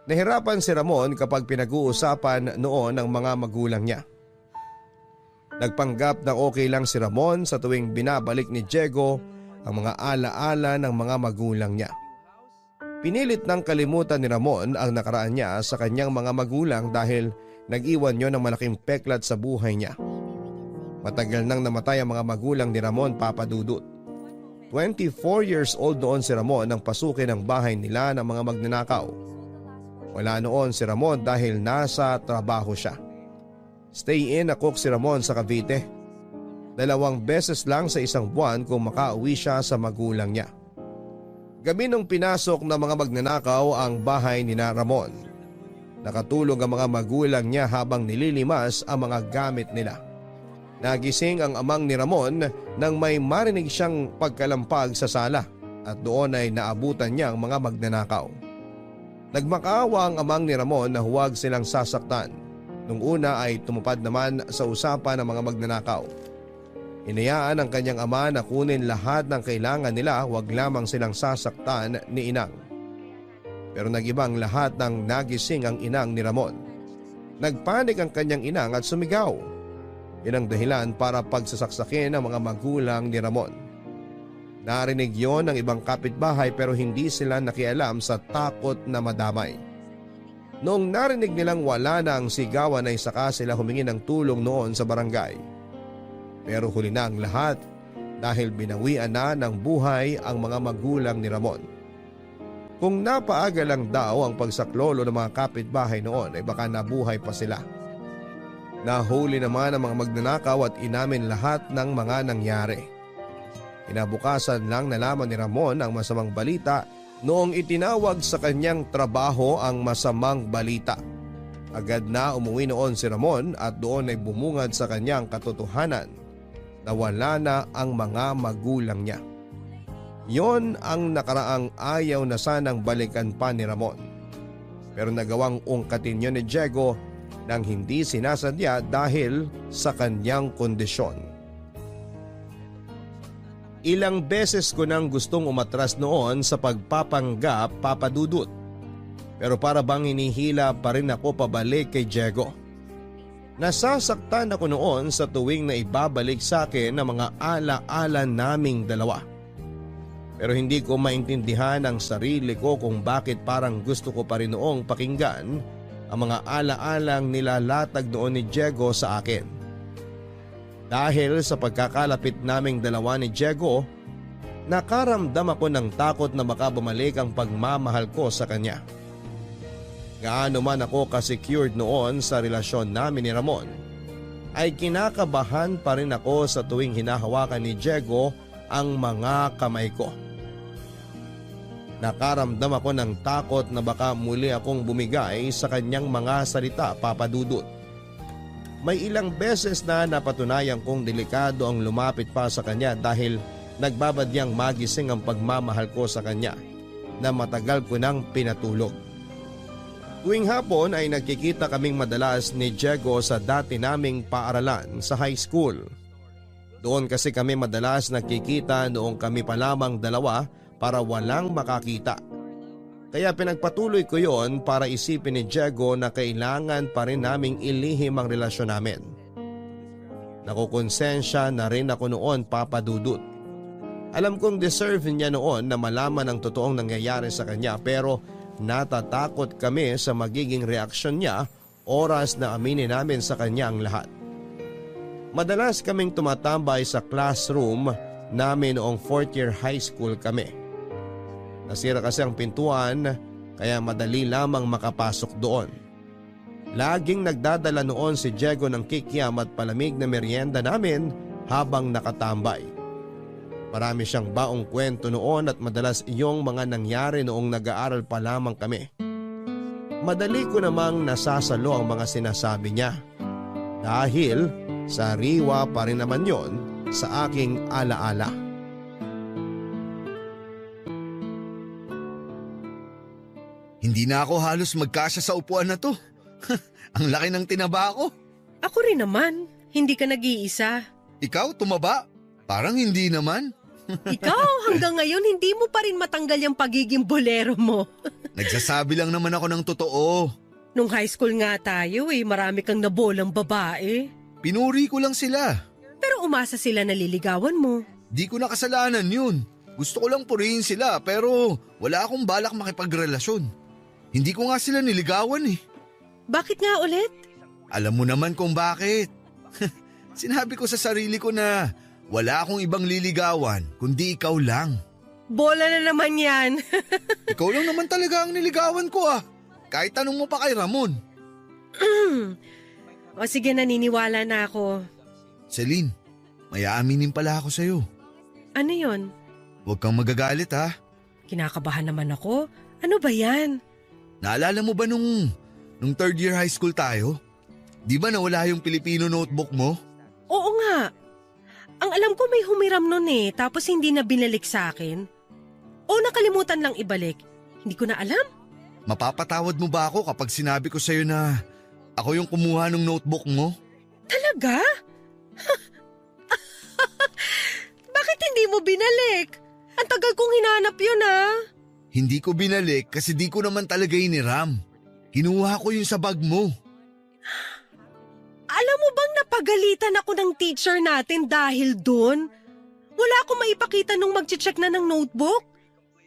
Nahirapan si Ramon kapag pinag-uusapan noon ng mga magulang niya. Nagpanggap na okay lang si Ramon sa tuwing binabalik ni Diego ang mga alaala ng mga magulang niya. Pinilit ng kalimutan ni Ramon ang nakaraan niya sa kanyang mga magulang dahil nag-iwan yon ng malaking peklat sa buhay niya. Matagal nang namatay ang mga magulang ni Ramon, Papa Dudut. 24 years old noon si Ramon nang pasukin ang bahay nila ng mga magnanakaw. Wala noon si Ramon dahil nasa trabaho siya. Stay-in na cook si Ramon sa Cavite. 2 beses lang sa isang buwan kung makauwi siya sa magulang niya. Gabi nung pinasok ng mga magnanakaw ang bahay ni na Ramon. Nakatulog ang mga magulang niya habang nililimas ang mga gamit nila. Nagising ang amang ni Ramon nang may marinig siyang pagkalampag sa sala at doon ay naabutan niya ang mga magnanakaw. Nagmakaawa ang amang ni Ramon na huwag silang sasaktan. Nung una ay tumupad naman sa usapan ng mga magnanakaw. Inayaan ang kanyang ama na kunin lahat ng kailangan nila, huwag lamang silang sasaktan ni inang. Pero nag-ibang lahat ng nagising ang inang ni Ramon. Nagpanik ang kanyang inang at sumigaw. Yan ang dahilan para pagsasaksakin ng mga magulang ni Ramon. Narinig yon ng ibang kapitbahay pero hindi sila nakialam sa takot na madamay. Noong narinig nilang wala na ang sigawan ay saka sila humingi ng tulong noon sa barangay. Pero huli na ang lahat dahil binawian na ng buhay ang mga magulang ni Ramon. Kung napaaga lang daw ang pagsaklolo ng mga kapitbahay noon ay baka nabuhay pa sila. Nahuli naman ang mga magnanakaw at inamin lahat ng mga nangyari. Kinabukasan lang nalaman ni Ramon ang masamang balita noong itinawag sa kanyang trabaho ang masamang balita. Agad na umuwi noon si Ramon at doon ay bumungad sa kanyang katotohanan na wala na ang mga magulang niya. Yon ang nakaraang ayaw na sanang balikan pa ni Ramon. Pero nagawang ungkatin yon ni Diego nang hindi sinasadya dahil sa kanyang kondisyon. Ilang beses ko nang gustong umatras noon sa pagpapanggap, Papa Dudut. Pero para bang hinihila pa rin ako pabalik kay Diego. Nasasaktan ako noon sa tuwing na ibabalik sa akin ang mga ala-ala naming dalawa. Pero hindi ko maintindihan ang sarili ko kung bakit parang gusto ko pa rin noong pakinggan ang mga ala-alang nilalatag noon ni Diego sa akin. Dahil sa pagkakalapit naming dalawa ni Diego, nakaramdam ako ng takot na baka bumalik ang pagmamahal ko sa kanya. gaano man ako ka-secured noon sa relasyon namin ni Ramon, ay kinakabahan pa rin ako sa tuwing hinahawakan ni Diego ang mga kamay ko. Nakaramdam ako ng takot na baka muli akong bumigay sa kanyang mga salita, Papa Dudut. May ilang beses na napatunayan kong delikado ang lumapit pa sa kanya dahil nagbabadyang magising ang pagmamahal ko sa kanya na matagal ko nang pinatulog. Tuwing hapon ay nagkikita kaming madalas ni Diego sa dati naming paaralan sa high school. Doon kasi kami madalas nagkikita noong kami pa lamang dalawa para walang makakita. Kaya pinagpatuloy ko yon para isipin ni Diego na kailangan pa rin naming ilihim ang relasyon namin. Nakukonsensya na rin ako noon, Papa Dudut. Alam kong deserve niya noon na malaman ang totoong nangyayari sa kanya, pero natatakot kami sa magiging reaksyon niya oras na aminin namin sa kanya ang lahat. Madalas kaming tumatambay sa classroom namin noong 4th year high school kami. Nasira kasi ang pintuan kaya madali lamang makapasok doon. Laging nagdadala noon si Diego ng kikiam at palamig na merienda namin habang nakatambay. Marami siyang baong kwento noon at madalas iyong mga nangyari noong nag-aaral pa lamang kami. Madali ko namang nasasalo ang mga sinasabi niya dahil sariwa pa rin naman yon sa aking alaala. Hindi na ako halos magkasya sa upuan na to. Ang laki ng tinaba ko. Ako rin naman, hindi ka nag-iisa. Ikaw, tumaba? Parang hindi naman. Ikaw, hanggang ngayon hindi mo pa rin matanggal yung pagiging bolero mo. Nagsasabi lang naman ako ng totoo. Nung high school nga tayo marami kang nabolang babae. Pinuri ko lang sila. Pero umasa sila na liligawan mo. Di ko na kasalanan yun. Gusto ko lang purihin sila pero wala akong balak makipagrelasyon. Hindi ko nga sila niligawan eh. Bakit nga ulit? Alam mo naman kung bakit. Sinabi ko sa sarili ko na wala akong ibang liligawan kundi ikaw lang. Bola na naman yan. Ikaw lang naman talaga ang niligawan ko ah. Kahit tanong mo pa kay Ramon. O sige, naniniwala na ako. Celine, may aaminin pala ako sa'yo. Ano yon? Huwag kang magagalit ha. Kinakabahan naman ako. Ano ba yan? Naalala mo ba nung 3rd year high school tayo? Di ba nawala yung Filipino notebook mo? Oo nga. Ang alam ko may humiram nun tapos hindi na binalik sa akin. O nakalimutan lang ibalik. Hindi ko na alam. Mapapatawad mo ba ako kapag sinabi ko sa'yo na ako yung kumuha ng notebook mo? Talaga? Bakit hindi mo binalik? Ang tagal kong hinanap yun Hindi ko binalik kasi di ko naman talaga iniram. Kinuha ko yun sa bag mo. Alam mo bang napagalitan ako ng teacher natin dahil doon? Wala akong maipakita nung mag-check na ng notebook.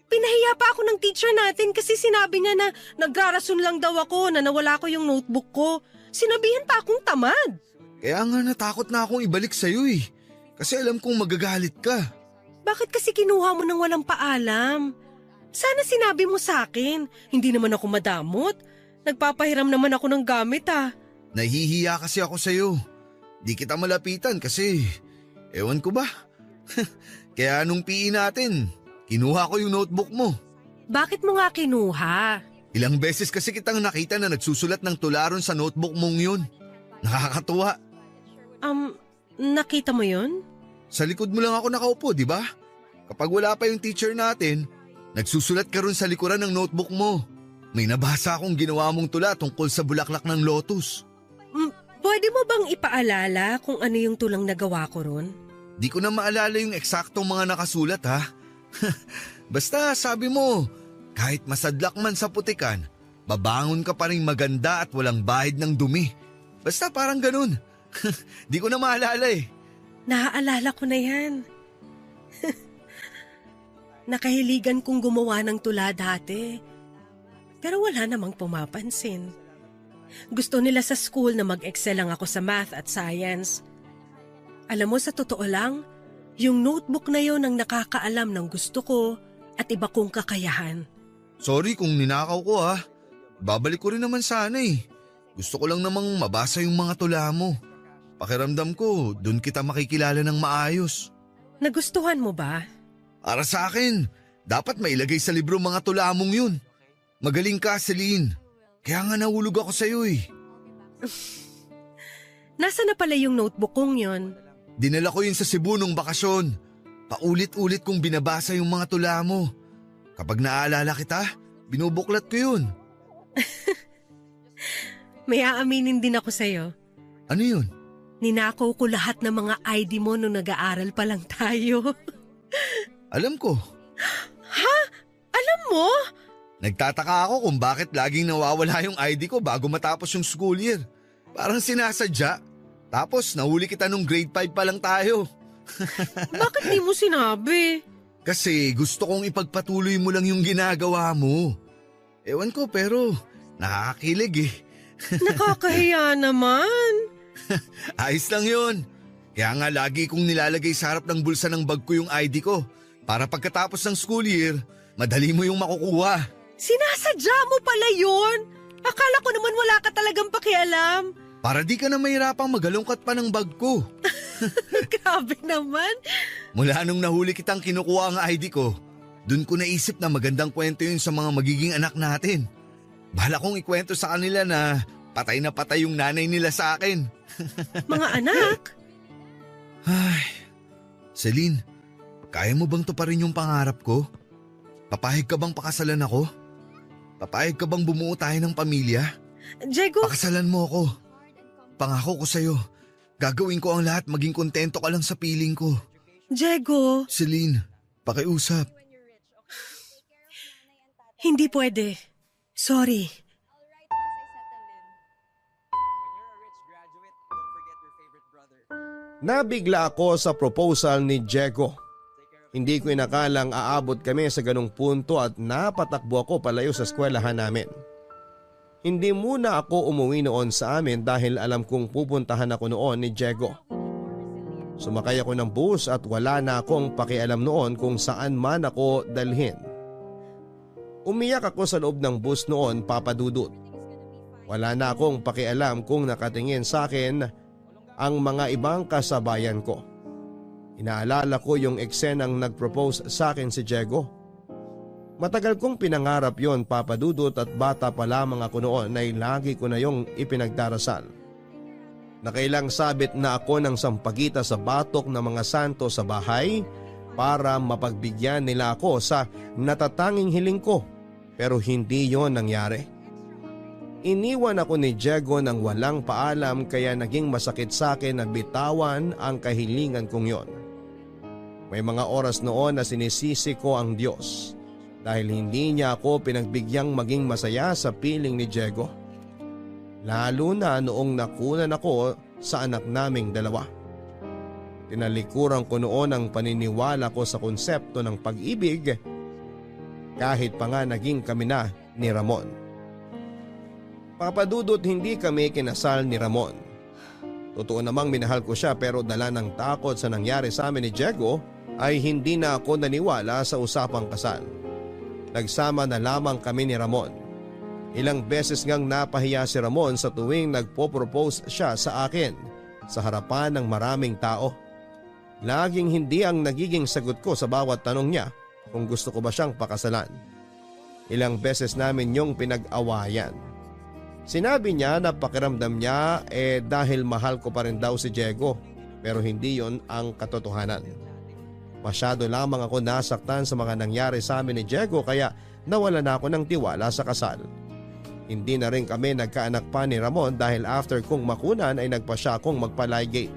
Pinahiya pa ako ng teacher natin kasi sinabi niya na nagrarason lang daw ako na nawala ko yung notebook ko. Sinabihan pa akong tamad. Kaya nga natakot na akong ibalik sa'yo eh. Kasi alam kong magagalit ka. Bakit kasi kinuha mo nang walang paalam? Sana sinabi mo sa akin. Hindi naman ako madamot. Nagpapahiram naman ako ng gamit Nahihiya kasi ako sa'yo. Di kita malapitan kasi ewan ko ba. Kaya nung PE natin, kinuha ko yung notebook mo. Bakit mo nga kinuha? Ilang beses kasi kitang nakita na nagsusulat ng tularon sa notebook mong yun. Nakakatuwa. Nakita mo yun? Sa likod mo lang ako nakaupo, di ba? Kapag wala pa yung teacher natin, nagsusulat ka ron sa likuran ng notebook mo. May nabasa akong ginawa mong tula tungkol sa bulaklak ng lotus. Pwede mo bang ipaalala kung ano yung tulang nagawa ko ron? Di ko na maalala yung eksaktong mga nakasulat ha. Basta sabi mo, kahit masadlak man sa putikan, babangon ka pa rin maganda at walang bahid ng dumi. Basta parang ganun. Di ko na maalala eh. Naaalala ko na yan. Nakahiligan kong gumawa ng tula dati. Pero wala namang pumapansin. Gusto nila sa school na mag-excel lang ako sa math at science. Alam mo, sa totoo lang, yung notebook na yon ang nakakaalam ng gusto ko at iba kong kakayahan. Sorry kung ninakaw ko ha. Babalik ko rin naman sana eh. Gusto ko lang namang mabasa yung mga tula mo. Pakiramdam ko, dun kita makikilala ng maayos. Nagustuhan mo ba? Para sa akin, dapat mailagay sa libro mga tula mong yun. Magaling ka, Celine. Kaya nga nahulog ako sa'yo eh. Nasa na pala yung notebook kong yon? Dinala ko yun sa Cebu nung bakasyon. Paulit-ulit kong binabasa yung mga tula mo. Kapag naaalala kita, binubuklat ko yun. May aaminin din ako sa'yo. Ano yun? Ninakaw ko lahat ng mga ID mo nung nag-aaral pa lang tayo. Alam ko. Ha? Alam mo? Nagtataka ako kung bakit laging nawawala yung ID ko bago matapos yung school year. Parang sinasadya. Tapos nahuli kita nung grade 5 pa lang tayo. Bakit di mo sinabi? Kasi gusto kong ipagpatuloy mo lang yung ginagawa mo. Ewan ko pero nakakakilig eh. Nakakahiya naman. Ayos lang yun. Kaya nga lagi kong nilalagay sa harap ng bulsa ng bag ko yung ID ko. Para pagkatapos ng school year, madali mo yung makukuha. Sinasadya mo pala yun. Akala ko naman wala ka talagang pakialam. Para di ka na mahirapang magalungkat pa ng bag ko. Grabe naman. Mula nung nahuli kitang kinukuha ang ID ko, dun ko naisip na magandang kwento yun sa mga magiging anak natin. Bahala kong ikwento sa kanila na patay na patay yung nanay nila sa akin. Mga anak? Ay, Celine, kaya mo bang tuparin yung pangarap ko? Papayag ka bang pakasalan ako? Papayag ka bang bumuo tayo ng pamilya? Diego, Pakasalan mo ako. Pangako ko sa'yo, gagawin ko ang lahat maging kontento ka lang sa piling ko. Diego, Celine, pakiusap. hindi pwede. Sorry. Nabigla ako sa proposal ni Diego. Hindi ko inakalang aabot kami sa ganong punto at napatakbo ako palayo sa eskwelahan namin. Hindi muna ako umuwi noon sa amin dahil alam kong pupuntahan ako noon ni Diego. Sumakay ako ng bus at wala na akong pakialam noon kung saan man ako dalhin. Umiyak ako sa loob ng bus noon, Papa Dudut. Wala na akong pakialam kung nakatingin sa akin ang mga ibang kasabayan ko. Inaalala ko yung eksenang nag-propose sa akin si Diego. Matagal kong pinangarap yon, Papa Dudut, at bata pa lamang ako noon ay lagi ko na yung ipinagdarasal. Nakailang sabit na ako ng sampagita sa batok ng mga santo sa bahay para mapagbigyan nila ako sa natatanging hiling ko, pero hindi yon nangyari. Iniwan ako ni Diego nang walang paalam kaya naging masakit sa akin na bitawan ang kahilingan kong yon. May mga oras noon na sinisisi ko ang Diyos dahil hindi niya ako pinagbigyan maging masaya sa piling ni Diego. Lalo na noong nakunan ako sa anak naming dalawa. Tinalikuran ko noon ang paniniwala ko sa konsepto ng pag-ibig kahit pa nga naging kami na ni Ramon. Papa Dudut, hindi kami kinasal ni Ramon. Totoo namang minahal ko siya pero dala ng takot sa nangyari sa amin ni Diego ay hindi na ako naniwala sa usapang kasal. Nagsama na lamang kami ni Ramon. Ilang beses ngang napahiya si Ramon sa tuwing nagpo-propose siya sa akin sa harapan ng maraming tao. Laging hindi ang nagiging sagot ko sa bawat tanong niya kung gusto ko ba siyang pakasalan. Ilang beses namin yung pinag-awayan. Sinabi niya na pakiramdam niya dahil mahal ko pa rin daw si Diego, pero hindi yon ang katotohanan. Masyado lamang ako nasaktan sa mga nangyari sa amin ni Diego kaya nawala na ako ng tiwala sa kasal. Hindi na rin kami nagkaanak pa ni Ramon dahil after kong makunan ay nagpa siya akong magpa-ligate.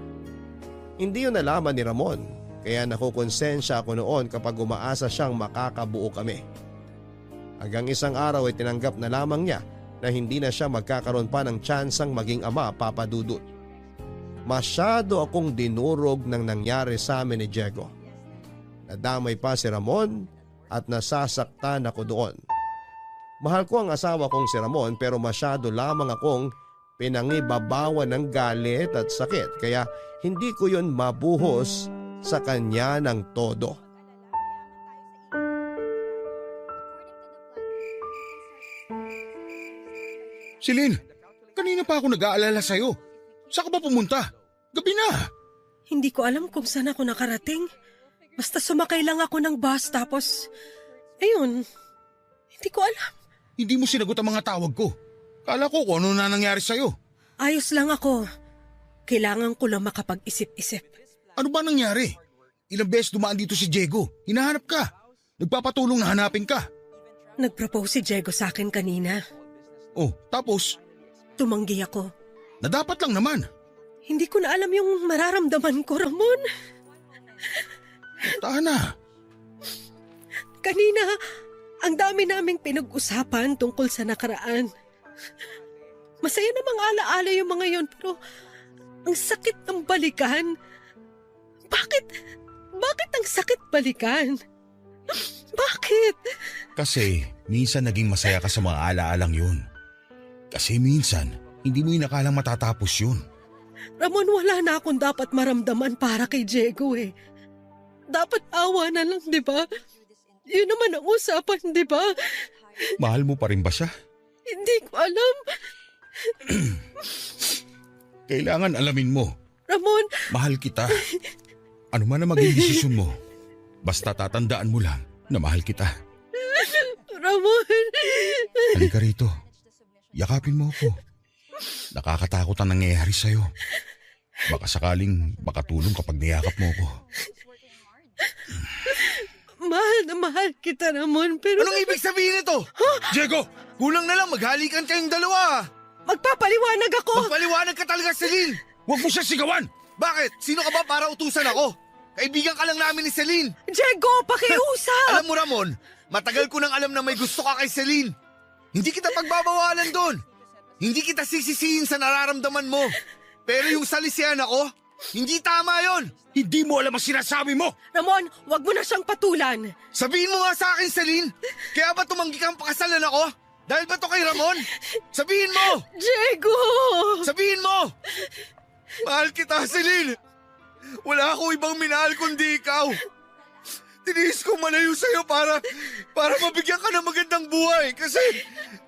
Hindi yun nalaman ni Ramon kaya nakukonsensya ako noon kapag umaasa siyang makakabuo kami. Hanggang isang araw ay tinanggap na lamang niya na hindi na siya magkakaroon pa ng tsansang maging ama, Papa Dudut. Masyado akong dinurog ng nangyari sa amin ni Diego. Nadamay pa si Ramon at nasasaktan ako doon. Mahal ko ang asawa kong si Ramon pero masyado lamang akong pinangibabawan ng galit at sakit kaya hindi ko yon mabuhos sa kanya ng todo. Celine, kanina pa ako nag-aalala sa'yo. Saan ka ba pumunta? Gabi na. Hindi ko alam kung saan ako nakarating. Basta sumakay lang ako ng bus tapos, ayun, hindi ko alam. Hindi mo sinagot ang mga tawag ko. Kala ko kung ano na nangyari sa'yo. Ayos lang ako. Kailangan ko lang makapag-isip-isip. Ano ba nangyari? Ilang beses dumaan dito si Diego. Hinahanap ka. Nagpapatulong na hanapin ka. Nag-propose si Diego sa akin kanina. Oh, tapos? Tumanggi ako. Na dapat lang naman. Hindi ko na alam yung mararamdaman ko, Ramon. Tahan na. Kanina, ang dami naming pinag-usapan tungkol sa nakaraan. Masaya namang alaala yung mga yon, pero ang sakit ng balikan. Bakit ang sakit balikan? Bakit? Kasi minsan naging masaya ka sa mga alaalang yun. Kasi minsan, hindi mo inakalang matatapos yun. Ramon, wala na akong dapat maramdaman para kay Diego eh. Dapat awa na lang, di ba? Yun naman ang usapan, di ba? Mahal mo pa rin ba siya? Hindi ko alam. Kailangan alamin mo. Ramon, Mahal kita. Ano man ang maging desisyon mo, basta tatandaan mo lang na mahal kita. Ramon. Halika rito. Yakapin mo ako. Nakakatakot ang nangyayari sa'yo. Baka sakaling makatulong kapag niyakap mo ako. Mahal na mahal kita, Ramon, pero... Anong ibig sabihin nito? Diego! Kulang na lang maghalikan kayong dalawa. Magpapaliwanag ako! Magpaliwanag ka talaga, Celine. Huwag mo siya sigawan! Bakit? Sino ka ba para utusan ako? Kaibigan ka lang namin ni Celine. Diego, pakiusap! Alam mo, Ramon, matagal ko nang alam na may gusto ka kay Celine. Hindi kita pagbabawalan doon. Hindi kita sisisihin sa nararamdaman mo. Pero yung salisihan ako, hindi tama yon. Hindi mo alam ang sinasabi mo! Ramon, wag mo na siyang patulan. Sabihin mo nga sa akin, Celine. Kaya ba tumanggi kang pakasalan ako? Dahil ba to kay Ramon? Sabihin mo! Diego! Sabihin mo! Mahal kita, Celine. Wala akong ibang minahal kundi ikaw. Tiniis ko malayo sa'yo para mabigyan ka ng magandang buhay kasi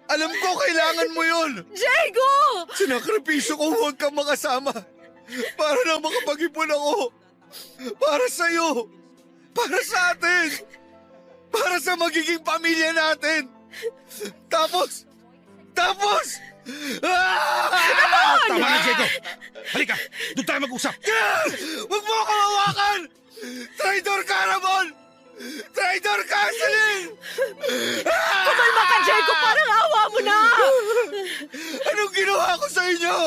alam ko kailangan mo yon. Diego! Sinakripisyo ko huwag kang makasama para na makapag-ipon ako. Para sa'yo. Para sa atin. Para sa magiging pamilya natin. Tapos! Tama na, Diego! Halika! Doon tayo mag-usap! Huwag mo ako hawakan! Traidor ka, Ramon! Traidor ka, Celine! Kumalma ka, Diego! Parang awa mo na! Anong ginawa ko sa inyo?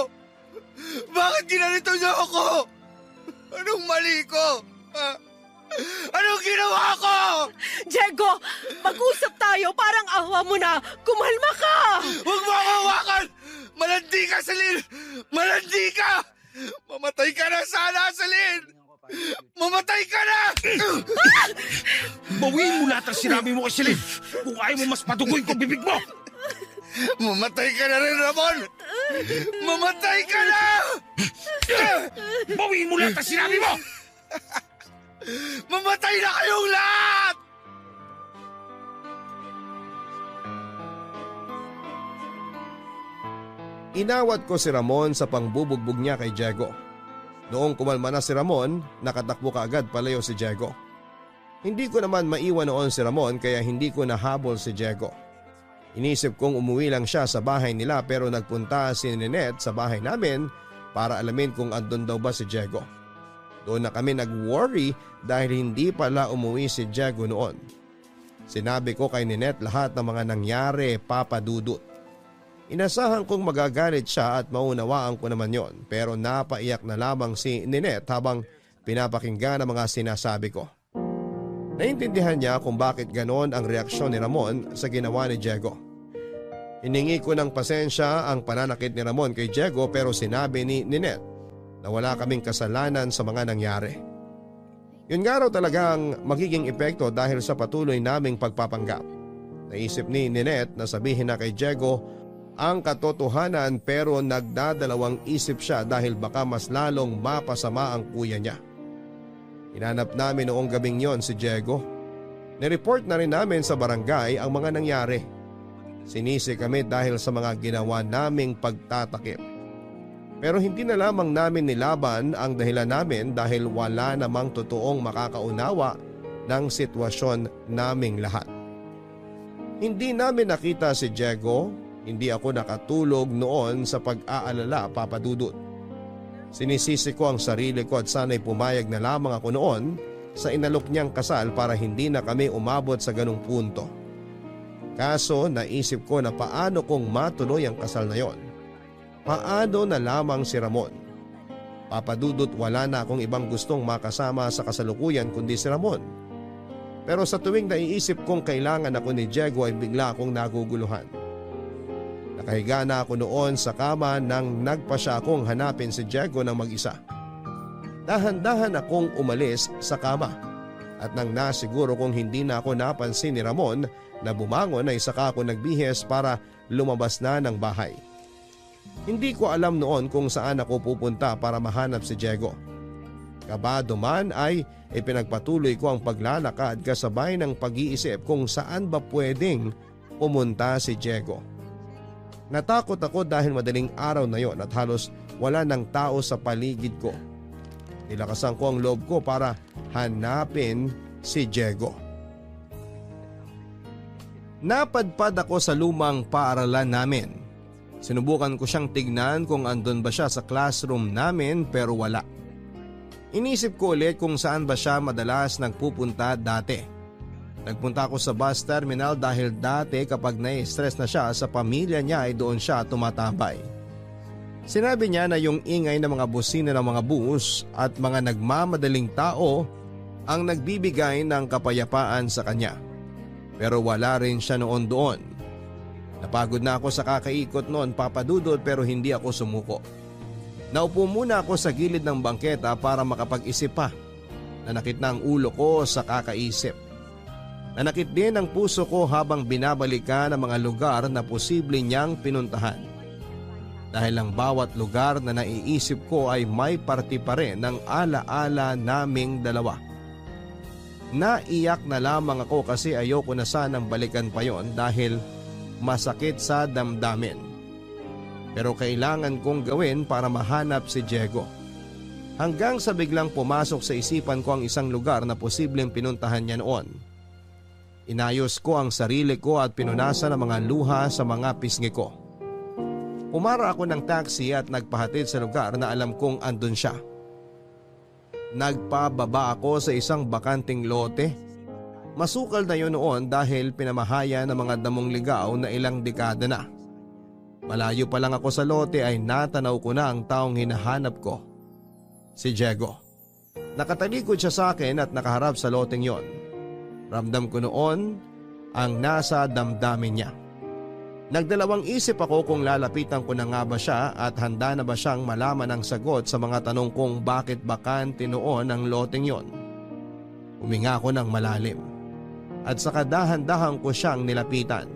Bakit ginanito niyo ako? Anong mali ko? Anong ginawa ko? Diego, mag-usap tayo. Parang awa mo na. Kumalma ka! Huwag mo ako hawakan! Malandi ka, Celine! Malandi ka! Mamatay ka na sana, Celine! Mamatay ka na! Bawiin mo lahat ang sinabi mo kay Celine! Kung ayaw mo mas padugoy ko bibig mo! Mamatay ka na rin, Ramon! Mamatay ka na! Bawiin mo lahat ang sinabi mo! Mamatay na kayong lahat! Inawat ko si Ramon sa pangbubugbog niya kay Diego. Noong kumalma na si Ramon, nakatakbo kaagad palayo si Diego. Hindi ko naman maiwan noon si Ramon kaya hindi ko nahabol si Diego. Inisip kong umuwi lang siya sa bahay nila pero nagpunta si Ninette sa bahay namin para alamin kung andun daw ba si Diego. Doon na kami nag-worry dahil hindi pala umuwi si Diego noon. Sinabi ko kay Ninette lahat ng mga nangyari, Papa Dudut. Inasahan kong magagalit siya at maunawaan ko naman yon pero napaiyak na lamang si Ninette habang pinapakinggan ang mga sinasabi ko. Naintindihan niya kung bakit ganon ang reaksyon ni Ramon sa ginawa ni Diego. Hiningi ko ng pasensya ang pananakit ni Ramon kay Diego pero sinabi ni Ninette na wala kaming kasalanan sa mga nangyari. Yun nga raw talagang magiging epekto dahil sa patuloy naming pagpapanggap. Naisip ni Ninette na sabihin na kay Diego ang katotohanan pero nagdadalawang isip siya dahil baka mas lalong mapasama ang kuya niya. Hinanap namin noong gabing yon si Diego. Nireport na rin namin sa barangay ang mga nangyari. Sinisi kami dahil sa mga ginawa naming pagtatakip. Pero hindi na lamang namin nilaban ang dahilan namin dahil wala namang totoong makakaunawa ng sitwasyon naming lahat. Hindi namin nakita si Diego, hindi ako nakatulog noon sa pag-aalala, Papa Dudut. Sinisisi ko ang sarili ko at sana'y pumayag na lamang ako noon sa inalok niyang kasal para hindi na kami umabot sa ganung punto. Kaso naisip ko na paano kung matuloy ang kasal na yon? Paano na lamang si Ramon? Papa Dudut, wala na akong ibang gustong makasama sa kasalukuyan kundi si Ramon. Pero sa tuwing naiisip kong kailangan ako ni Diego ay bigla akong naguguluhan. Nakahiga na ako noon sa kama nang nagpa siya akong hanapin si Diego ng mag-isa. Dahan-dahan akong umalis sa kama at nang nasiguro kong hindi na ako napansin ni Ramon na bumangon ay saka ako nagbihis para lumabas na ng bahay. Hindi ko alam noon kung saan ako pupunta para mahanap si Diego. Kabado man ay ipinagpatuloy ko ang paglalakad kasabay ng pag-iisip kung saan ba pwedeng pumunta si Diego. Natakot ako dahil madaling araw na yon at halos wala ng tao sa paligid ko. Nilakasan ko ang loob ko para hanapin si Diego. Napadpad ako sa lumang paaralan namin. Sinubukan ko siyang tignan kung andun ba siya sa classroom namin pero wala. Inisip ko ulit kung saan ba siya madalas nagpupunta dati. Nagpunta ako sa bus terminal dahil dati kapag nai-stress na siya sa pamilya niya ay doon siya tumatambay. Sinabi niya na yung ingay ng mga busina ng mga bus at mga nagmamadaling tao ang nagbibigay ng kapayapaan sa kanya. Pero wala rin siya noon doon. Napagod na ako sa kakaikot noon, Papa Dudut, pero hindi ako sumuko. Naupo muna ako sa gilid ng bangketa para makapag-isip pa. Nanakit na ang ulo ko sa kakaisip. Nanakit din ang puso ko habang binabalikan ang mga lugar na posible niyang pinuntahan. Dahil ang bawat lugar na naiisip ko ay may parte pa rin ng alaala naming dalawa. Naiyak na lamang ako kasi ayoko na sanang balikan pa yon dahil masakit sa damdamin. Pero kailangan kong gawin para mahanap si Diego. Hanggang sa biglang pumasok sa isipan ko ang isang lugar na posibleng pinuntahan niya noon. Inayos ko ang sarili ko at pinunasan ang mga luha sa mga pisngi ko. Umara ako ng taxi at nagpahatid sa lugar na alam kong andun siya. Nagpababa ako sa isang bakanting lote. Masukal na yun noon dahil pinamahaya ng mga damong ligaw na ilang dekada na. Malayo pa lang ako sa lote ay natanaw ko na ang taong hinahanap ko. Si Diego. Nakatalikod siya sa akin at nakaharap sa loteng yon. Ramdam ko noon ang nasa damdamin niya. Nagdalawang isip ako kung lalapitan ko na nga ba siya at handa na ba siyang malaman ang sagot sa mga tanong kung bakit bakante noon ang loteng yon. Huminga ako ng malalim at saka dahan-dahan ko siyang nilapitan.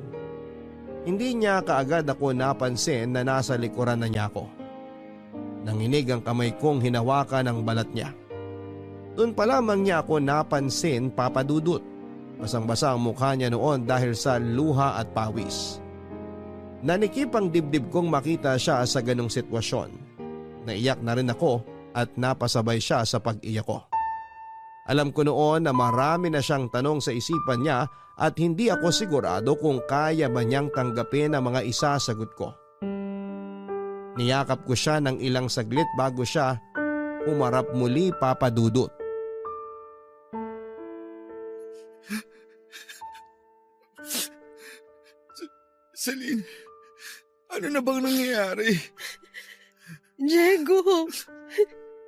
Hindi niya kaagad ako napansin na nasa likuran na niya ako. Nanginig ang kamay kong hinawakan ng balat niya. Doon pa lamang niya ako napansin, Papa Dudut. Basang-basa ang mukha niya noon dahil sa luha at pawis. Nanikip ang dibdib kong makita siya sa ganong sitwasyon. Naiyak na rin ako at napasabay siya sa pag-iyak ko. Alam ko noon na marami na siyang tanong sa isipan niya at hindi ako sigurado kung kaya ba niyang tanggapin ang mga isasagot ko. Niyakap ko siya ng ilang saglit bago siya umarap muli, Papa Dudut. Celine, ano na bang nangyayari? Diego!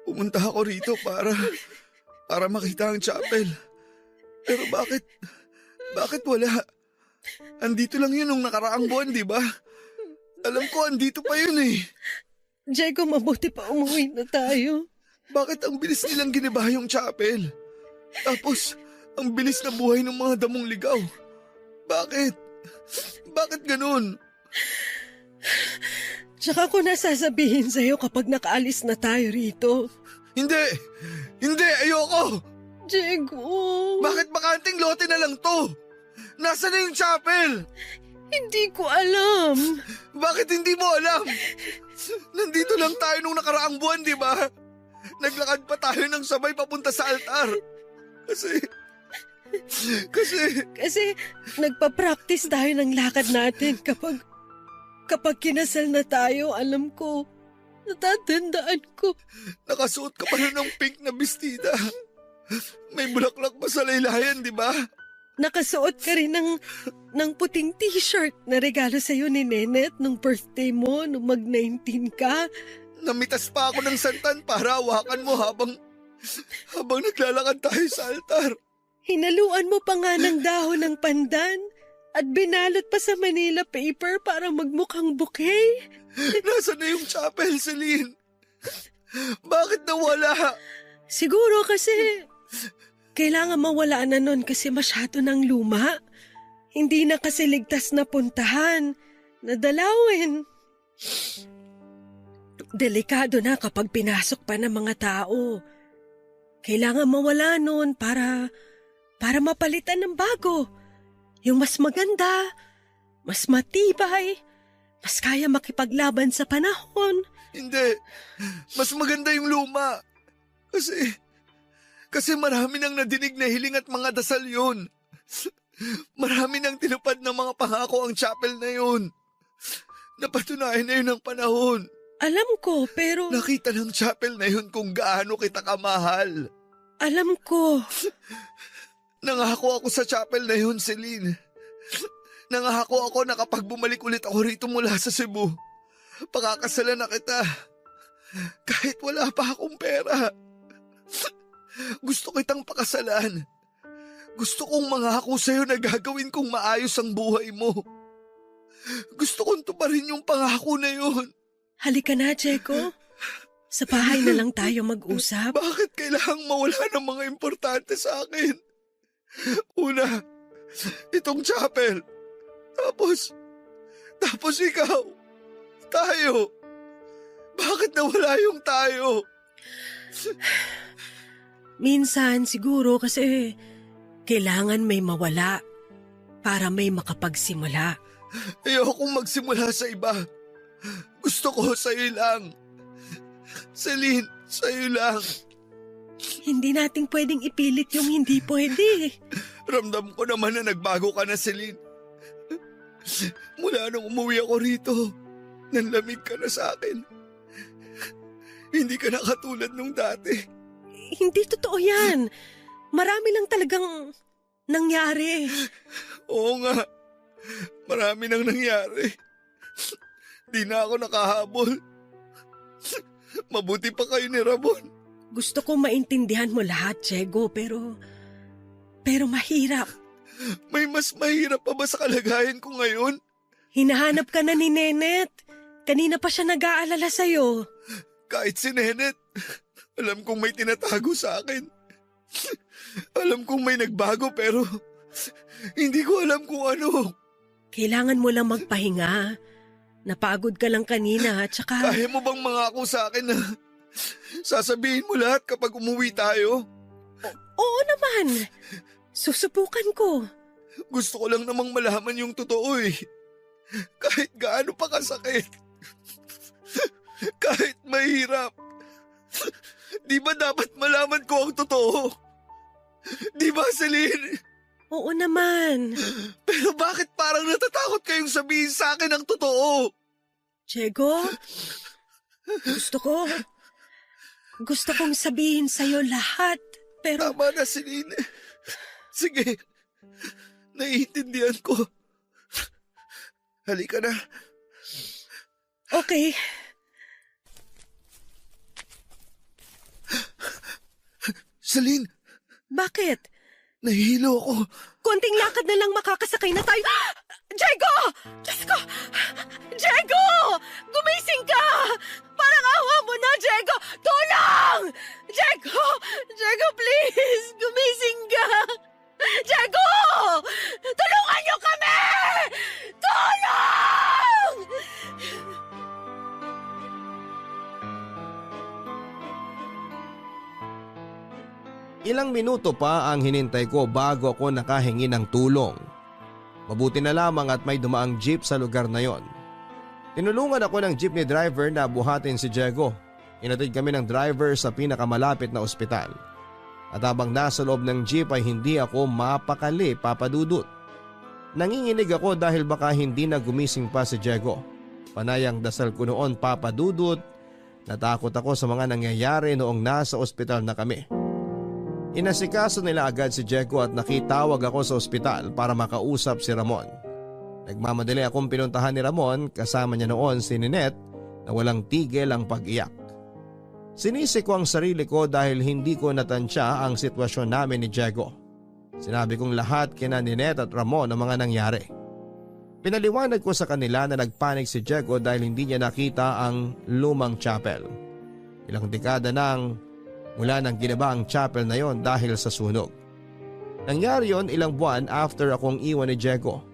Pumunta ako rito para makita ang chapel. Pero bakit wala? Andito lang yun nung nakaraang buwan, di ba? Alam ko andito pa yun eh. Diego, mabuti pa umuwi na tayo. Bakit ang bilis nilang giniba yung chapel? Tapos, ang bilis na buhay ng mga damong ligaw. Bakit? Bakit ganun? Tsaka ko nasasabihin sa'yo kapag nakaalis na tayo rito. Hindi! Ayoko! Diego! Bakit bakanting lote na lang to? Nasaan na yung chapel? Hindi ko alam. Bakit hindi mo alam? Nandito lang tayo nung nakaraang buwan, di ba? Naglakad pa tayo ng sabay papunta sa altar. Kasi nagpa-practice tayo ng lakad natin kapag kinasal na tayo, alam ko. Natatandaan ko. Nakasuot ka pala ng pink na bestida. May bulaklak pa sa laylayan, di ba? Nakasuot ka rin ng puting t-shirt na regalo sa'yo ni Nenet nung birthday mo, nung mag-19 ka. Namitas pa ako ng santan para hawakan mo habang naglalakad tayo sa altar. Hinaluan mo pa nga ng dahon ng pandan at binalot pa sa Manila paper para magmukhang bouquet. Nasaan na yung chapel, Celine? Bakit nawala? Siguro kasi kailangan mawala na nun kasi masyado ng luma. Hindi na kasi ligtas na puntahan, na dalawin. Delikado na kapag pinasok pa ng mga tao. Kailangan mawala nun para mapalitan ng bago. Yung mas maganda, mas matibay, mas kaya makipaglaban sa panahon. Hindi. Mas maganda yung luma. Kasi marami nang nadinig na hiling at mga dasal yun. Marami nang tinupad ng mga pangako ang chapel na yun. Napatunayan na yun ng panahon. Alam ko, pero... Nakita ng chapel na yun kung gaano kita kamahal. Alam ko. Nangako ako sa chapel na yun, Celine. Nangako ako na kapag bumalik ulit ako rito mula sa Cebu, pakakasalan na kita. Kahit wala pa akong pera. Gusto kitang pakasalan. Gusto kong mangako sa'yo na gagawin kong maayos ang buhay mo. Gusto kong tuparin yung pangako na yun. Halika na, Checo. Sa bahay na lang tayo mag-usap. Bakit kailangang mawala ng mga importante sa akin? Una, itong chapel. Tapos ikaw. Tayo. Bakit nawala yung tayo? Minsan siguro kasi kailangan may mawala para may makapagsimula. Ayokong magsimula sa iba. Gusto ko sa'yo lang. Celine, sa'yo lang. Hindi nating pwedeng ipilit yung hindi pwede. Ramdam ko naman na nagbago ka na, Celine. Mula nung umuwi ako rito, nanlamig ka na sa akin. Hindi ka na katulad nung dati. Hindi totoo yan. Marami lang talagang nangyari. Oo nga, marami nang nangyari. Di na ako nakahabol. Mabuti pa kayo ni Ramon. Gusto ko maintindihan mo lahat, Diego, pero mahirap. May mas mahirap pa ba sa kalagayan ko ngayon? Hinahanap ka na ni Nenet. Kanina pa siya nag-aalala sa'yo. Kahit si Nenet, alam kong may tinatago sa akin. Alam kong may nagbago pero hindi ko alam kung ano. Kailangan mo lang magpahinga. Napagod ka lang kanina at saka... Kaya mo bang mangako sa akin na sasabihin mo lahat kapag umuwi tayo? Oo naman. Susubukan ko. Gusto ko lang namang malaman yung totoo eh. Kahit gaano pa kasakit. Kahit mahirap. Di ba dapat malaman ko ang totoo? Di ba, Celine? Oo naman. Pero bakit parang natatakot kayong sabihin sa akin ang totoo? Diego, gusto kong sabihin sa'yo lahat, pero... Tama na, Celine. Sige, naiintindihan ko. Halika na. Okay. Celine, Bakit? nahihilo ako. Konting lakad na lang makakasakay na tayo. Diego! Diyos ko! Diego! Gumising ka! Parang awa mo na, Diego! Tulong! Diego! Diego, please! Gumising ka! Diego! Tulungan niyo kami! Tulong! Ilang minuto pa ang hinintay ko bago ako nakahingi ng tulong. Mabuti na lamang at may dumaang jeep sa lugar na yon. Tinulungan ako ng jeepney driver na buhatin si Diego. Inatid kami ng driver sa pinakamalapit na ospital. At habang nasa loob ng jeep ay hindi ako mapakali, Papa Dudut. Nanginginig ako dahil baka hindi na gumising pa si Diego. Panayang dasal ko noon, Papa Dudut. Natakot ako sa mga nangyayari noong nasa ospital na kami. Inasikaso nila agad si Diego at nakitawag ako sa ospital para makausap si Ramon. Nagmamadali akong pinuntahan ni Ramon, kasama niya noon si Ninette na walang tigil ang pag-iyak. Sinisi ko ang sarili ko dahil hindi ko natansya ang sitwasyon namin ni Diego. Sinabi kong lahat kina Ninette at Ramon ang mga nangyari. Pinaliwanag ko sa kanila na nagpanik si Diego dahil hindi niya nakita ang lumang chapel. Ilang dekada nang mula nang ginaba ang chapel na yon dahil sa sunog. Nangyari yon ilang buwan after akong iwan ni Diego.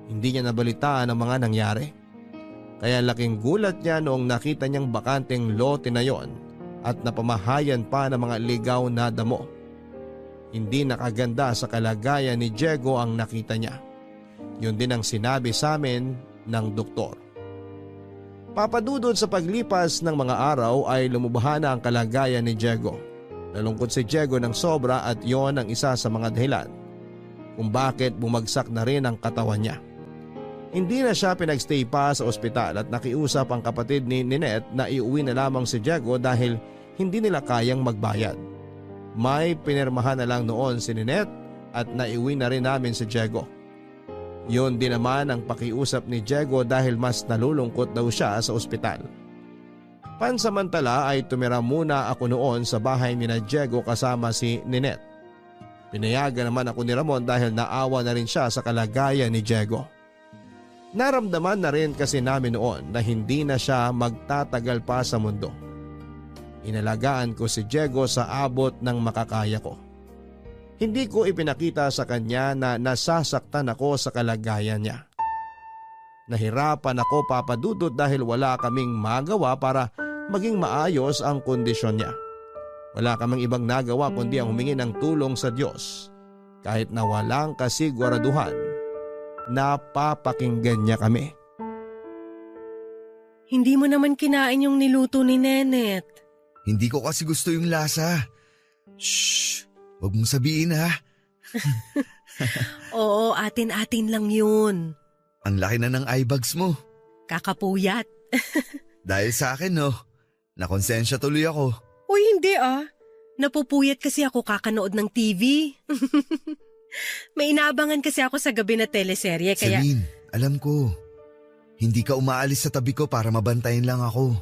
Hindi niya nabalitaan ang mga nangyari. Kaya laking gulat niya noong nakita niyang bakanteng lote na yon at napamahayan pa ng mga ligaw na damo. Hindi nakaganda sa kalagayan ni Diego ang nakita niya. Yun din ang sinabi sa amin ng doktor. Papadudod sa paglipas ng mga araw ay lumubahan na ang kalagayan ni Diego. Nalungkot si Diego ng sobra at yon ang isa sa mga dahilan kung bakit bumagsak na rin ang katawan niya. Hindi na siya pinagstay pa sa ospital at nakiusap ang kapatid ni Ninette na iuwi na lamang si Diego dahil hindi nila kayang magbayad. May pinirmahan na lang noon si Ninette at naiuwi na rin namin si Diego. Yun din naman ang pakiusap ni Diego dahil mas nalulungkot daw siya sa ospital. Pansamantala ay tumira muna ako noon sa bahay ni Diego kasama si Ninette. Pinayagan naman ako ni Ramon dahil naawa na rin siya sa kalagayan ni Diego. Naramdaman na rin kasi namin noon na hindi na siya magtatagal pa sa mundo. Inalagaan ko si Diego sa abot ng makakaya ko. Hindi ko ipinakita sa kanya na nasasaktan ako sa kalagayan niya. Nahirapan ako, Papa Dudut, dahil wala kaming magawa para maging maayos ang kondisyon niya. Wala kaming ibang nagawa kundi ang humingi ng tulong sa Diyos. Kahit na walang kasiguraduhan, napapakinggan niya kami. Hindi mo naman kinain yung niluto ni Nenet. Hindi ko kasi gusto yung lasa. Shh! Huwag mong sabihin ha. Oo, atin-atin lang yun. Ang laki na ng eye bags mo. Kakapuyat. Dahil sa akin no, nakonsensya tuloy ako. Uy, hindi ah. Napupuyat kasi ako kakanood ng TV. May inaabangan kasi ako sa gabi na teleserye kaya… Celine, alam ko. Hindi ka umaalis sa tabi ko para mabantayan lang ako.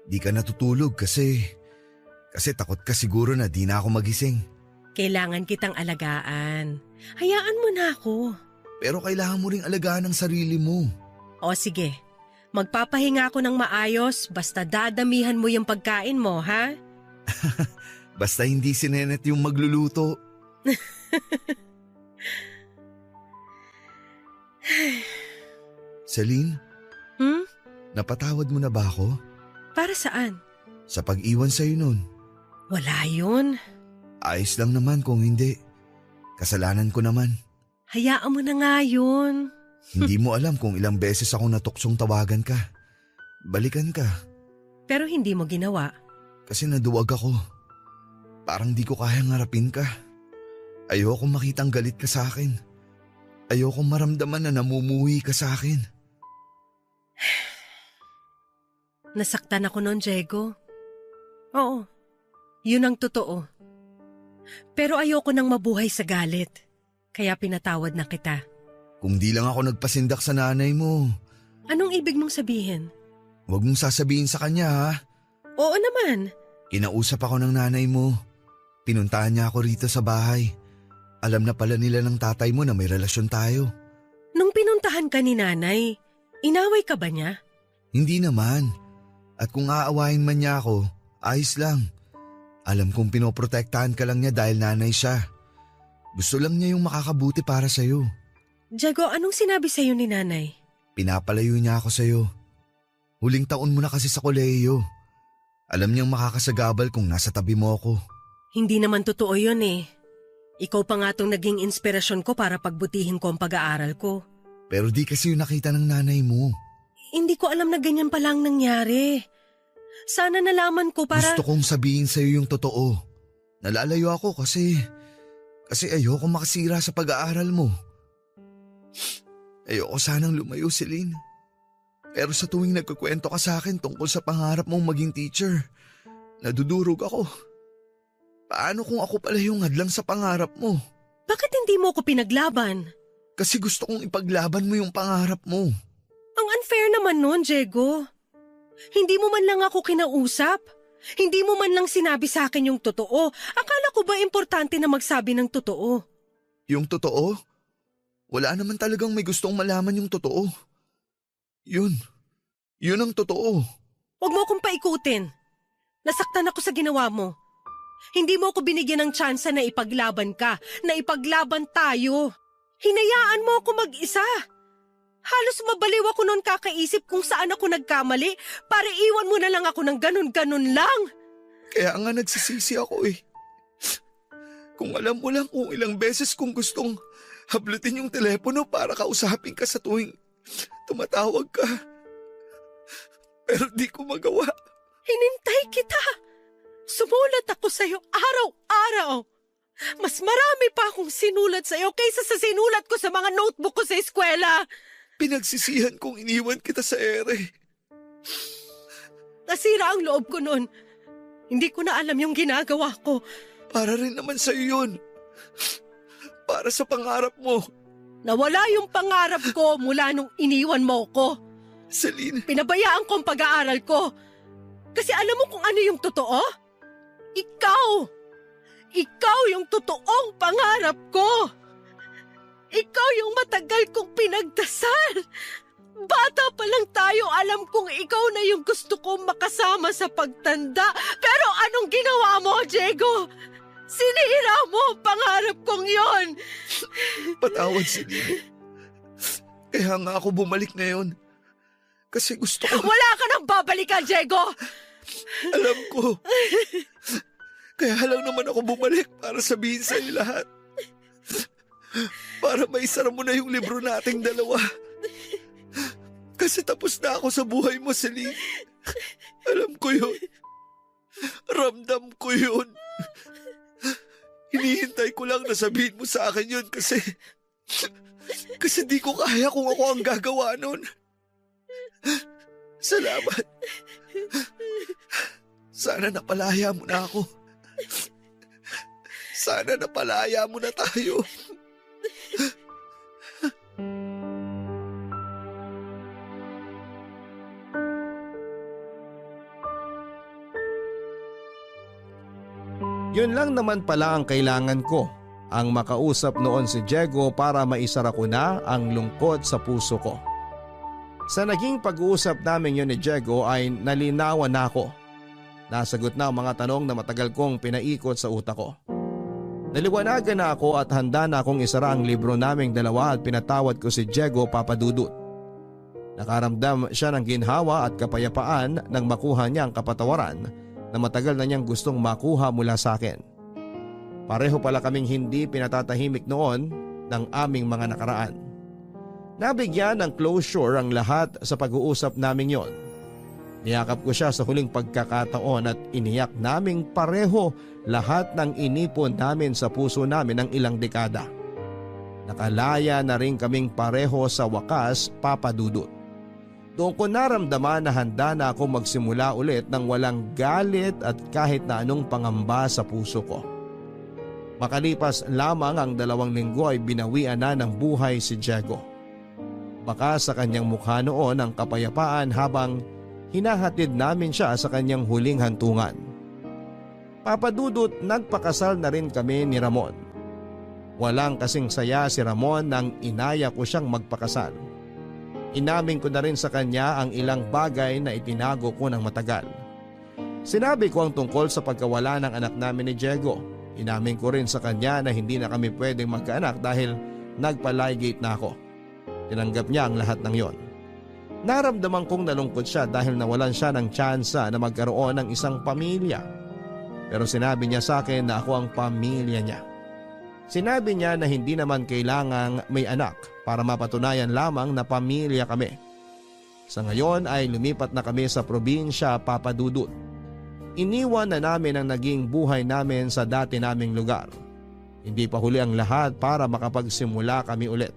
Di ka natutulog kasi takot ka siguro na di na ako magising. Kailangan kitang alagaan. Hayaan mo na ako. Pero kailangan mo ring alagaan ang sarili mo. O sige, magpapahinga ako ng maayos basta dadamihan mo yung pagkain mo, ha? Basta hindi si Nenet yung magluluto. Celine? Napatawad mo na ba ako? Para saan? Sa pag-iwan sa'yo nun. Wala yun. Ayos lang naman kung hindi. Kasalanan ko naman. Hayaan mo na nga yun. Hindi mo alam kung ilang beses akong natuksong tawagan ka. Balikan ka. Pero hindi mo ginawa. Kasi naduwag ako. Parang di ko kayang harapin ka. Ayokong makitang galit ka sa akin. Ayokong maramdaman na namumuhi ka sa akin. Nasaktan ako noon, Diego. Oo, yun ang totoo. Pero ayoko nang mabuhay sa galit. Kaya pinatawad na kita. Kung di lang ako nagpasindak sa nanay mo. Anong ibig mong sabihin? Huwag mong sasabihin sa kanya ha. Oo naman. Kinausap ako ng nanay mo. Pinuntahan niya ako rito sa bahay. Alam na pala nila ng tatay mo na may relasyon tayo. Nung pinuntahan ka ni nanay, inaway ka ba niya? Hindi naman. At kung aawahin man niya ako, ayos lang. Alam kong pinoprotektahan ka lang niya dahil nanay siya. Gusto lang niya yung makakabuti para sa'yo. Diego, anong sinabi sa'yo ni nanay? Pinapalayo niya ako sa'yo. Huling taon mo na kasi sa kolehiyo. Alam niyang makakasagabal kung nasa tabi mo ako. Hindi naman totoo yun eh. Ikaw pa nga tong naging inspirasyon ko para pagbutihin ko ang pag-aaral ko. Pero di kasi yung nakita ng nanay mo. Hindi ko alam na ganyan pala ang nangyari. Sana nalaman ko para… Gusto kong sabihin sa'yo yung totoo. Nalalayo ako kasi ayoko makasira sa pag-aaral mo. Ayoko sanang lumayo, Celine. Pero sa tuwing nagkukwento ka sa akin tungkol sa pangarap mong maging teacher, nadudurog ako. Paano kung ako pala yung hadlang sa pangarap mo? Bakit hindi mo ko pinaglaban? Kasi gusto kong ipaglaban mo yung pangarap mo. Ang unfair naman nun, Diego. Hindi mo man lang ako kinausap. Hindi mo man lang sinabi sa akin yung totoo. Akala ko ba importante na magsabi ng totoo? Yung totoo? Wala naman talagang may gustong malaman yung totoo. Yun ang totoo. Huwag mo akong paikutin. Nasaktan ako sa ginawa mo. Hindi mo ako binigyan ng tsansa na ipaglaban ka, na ipaglaban tayo. Hinayaan mo ako mag-isa. Halos mabaliw ako noon kakaisip kung saan ako nagkamali para iwan mo na lang ako ng ganun-ganun lang. Kaya nga nagsisisi ako eh. Kung alam mo lang kung ilang beses kong gustong hablutin yung telepono para kausapin ka sa tuwing tumatawag ka. Pero di ko magawa. Hinintay kita. Sumulat ako sa'yo araw-araw. Mas marami pa akong sinulat sa'yo kaysa sa sinulat ko sa mga notebook ko sa eskwela. Pinagsisihan kong iniwan kita sa ere. Nasira ang loob ko noon. Hindi ko na alam yung ginagawa ko. Para rin naman sa'yo yun. Para sa pangarap mo. Nawala yung pangarap ko mula nung iniwan mo ko. Celine. Pinabayaan ko ang pag-aaral ko. Kasi alam mo kung ano yung totoo? Ikaw yung totoong pangarap ko. Ikaw yung matagal kong pinagdasal. Bata pa lang tayo, alam kong ikaw na yung gusto kong makasama sa pagtanda. Pero anong ginawa mo, Diego? Sinira mo ang pangarap kong yon. Patawad, Celine. Kaya nga ako bumalik ngayon. Kasi gusto ko… Wala ka nang babalikan, Diego! Alam ko. Kaya lang naman ako bumalik para sabihin sa'yo lahat. Para maisara mo na yung libro nating dalawa. Kasi tapos na ako sa buhay mo, Celine. Alam ko yun. Ramdam ko yun. Hinihintay ko lang na sabihin mo sa akin yun kasi di ko kaya kung ako ang gagawa nun. Salamat. Sana napalaya mo na ako. Sana napalaya mo na tayo. Yun lang naman pala ang kailangan ko. Ang makausap noon si Diego para maisara ko na ang lungkot sa puso ko. Sa naging pag-uusap namin yun ni Diego ay nalinawan na ako. Nasagot na ang mga tanong na matagal kong pinaikot sa utak ko. Naliwanagan na ako at handa na akong isara ang libro naming dalawa at pinatawad ko si Diego Papadudut. Nakaramdam siya ng ginhawa at kapayapaan nang makuha niya ang kapatawaran na matagal na niyang gustong makuha mula sa akin. Pareho pala kaming hindi pinatatahimik noon ng aming mga nakaraan. Nabigyan ng closure ang lahat sa pag-uusap naming yon. Niyakap ko siya sa huling pagkakataon at iniyak naming pareho lahat ng inipon namin sa puso namin ng ilang dekada. Nakalaya na rin kaming pareho sa wakas, Papa Dudut. Doon ko naramdaman na handa na ako magsimula ulit ng walang galit at kahit na anong pangamba sa puso ko. Makalipas lamang ang 2 linggo ay binawian na ng buhay si Diego. Baka sa kanyang mukha noon ang kapayapaan habang hinahatid namin siya sa kanyang huling hantungan. Papadudot, nagpakasal na rin kami ni Ramon. Walang kasing saya si Ramon nang inaya ko siyang magpakasal. Inamin ko na rin sa kanya ang ilang bagay na itinago ko ng matagal. Sinabi ko ang tungkol sa pagkawala ng anak namin ni Diego. Inamin ko rin sa kanya na hindi na kami pwedeng magkaanak dahil nagpa-ligate na ako. Tinanggap niya ang lahat ng yon. Naramdaman kong nalungkot siya dahil nawalan siya ng tsansa na magkaroon ng isang pamilya. Pero sinabi niya sa akin na ako ang pamilya niya. Sinabi niya na hindi naman kailangang may anak para mapatunayan lamang na pamilya kami. Sa ngayon ay lumipat na kami sa probinsya, Papa Dudut. Iniwan na namin ang naging buhay namin sa dati naming lugar. Hindi pa huli ang lahat para makapagsimula kami ulit.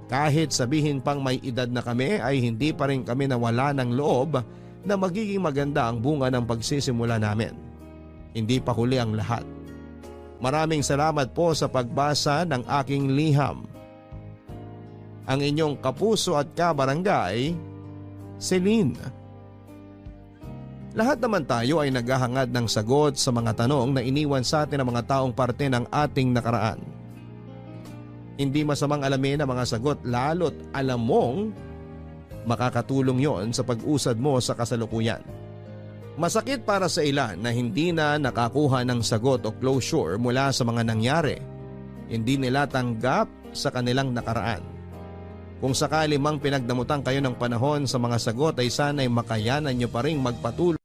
Kahit sabihin pang may edad na kami ay hindi pa rin kami nawala ng loob na magiging maganda ang bunga ng pagsisimula namin. Hindi pa huli ang lahat. Maraming salamat po sa pagbasa ng aking liham. Ang inyong kapuso at kabarangay, Celine. Lahat naman tayo ay naghahangad ng sagot sa mga tanong na iniwan sa atin ng mga taong parte ng ating nakaraan. Hindi masamang alamin ang mga sagot lalo't alam mong makakatulong yon sa pag-usad mo sa kasalukuyan. Masakit para sa ilan na hindi na nakakuha ng sagot o closure mula sa mga nangyari. Hindi nila tanggap sa kanilang nakaraan. Kung sakali mang pinagdamutan kayo ng panahon sa mga sagot ay sana'y makayanan nyo pa rin magpatuloy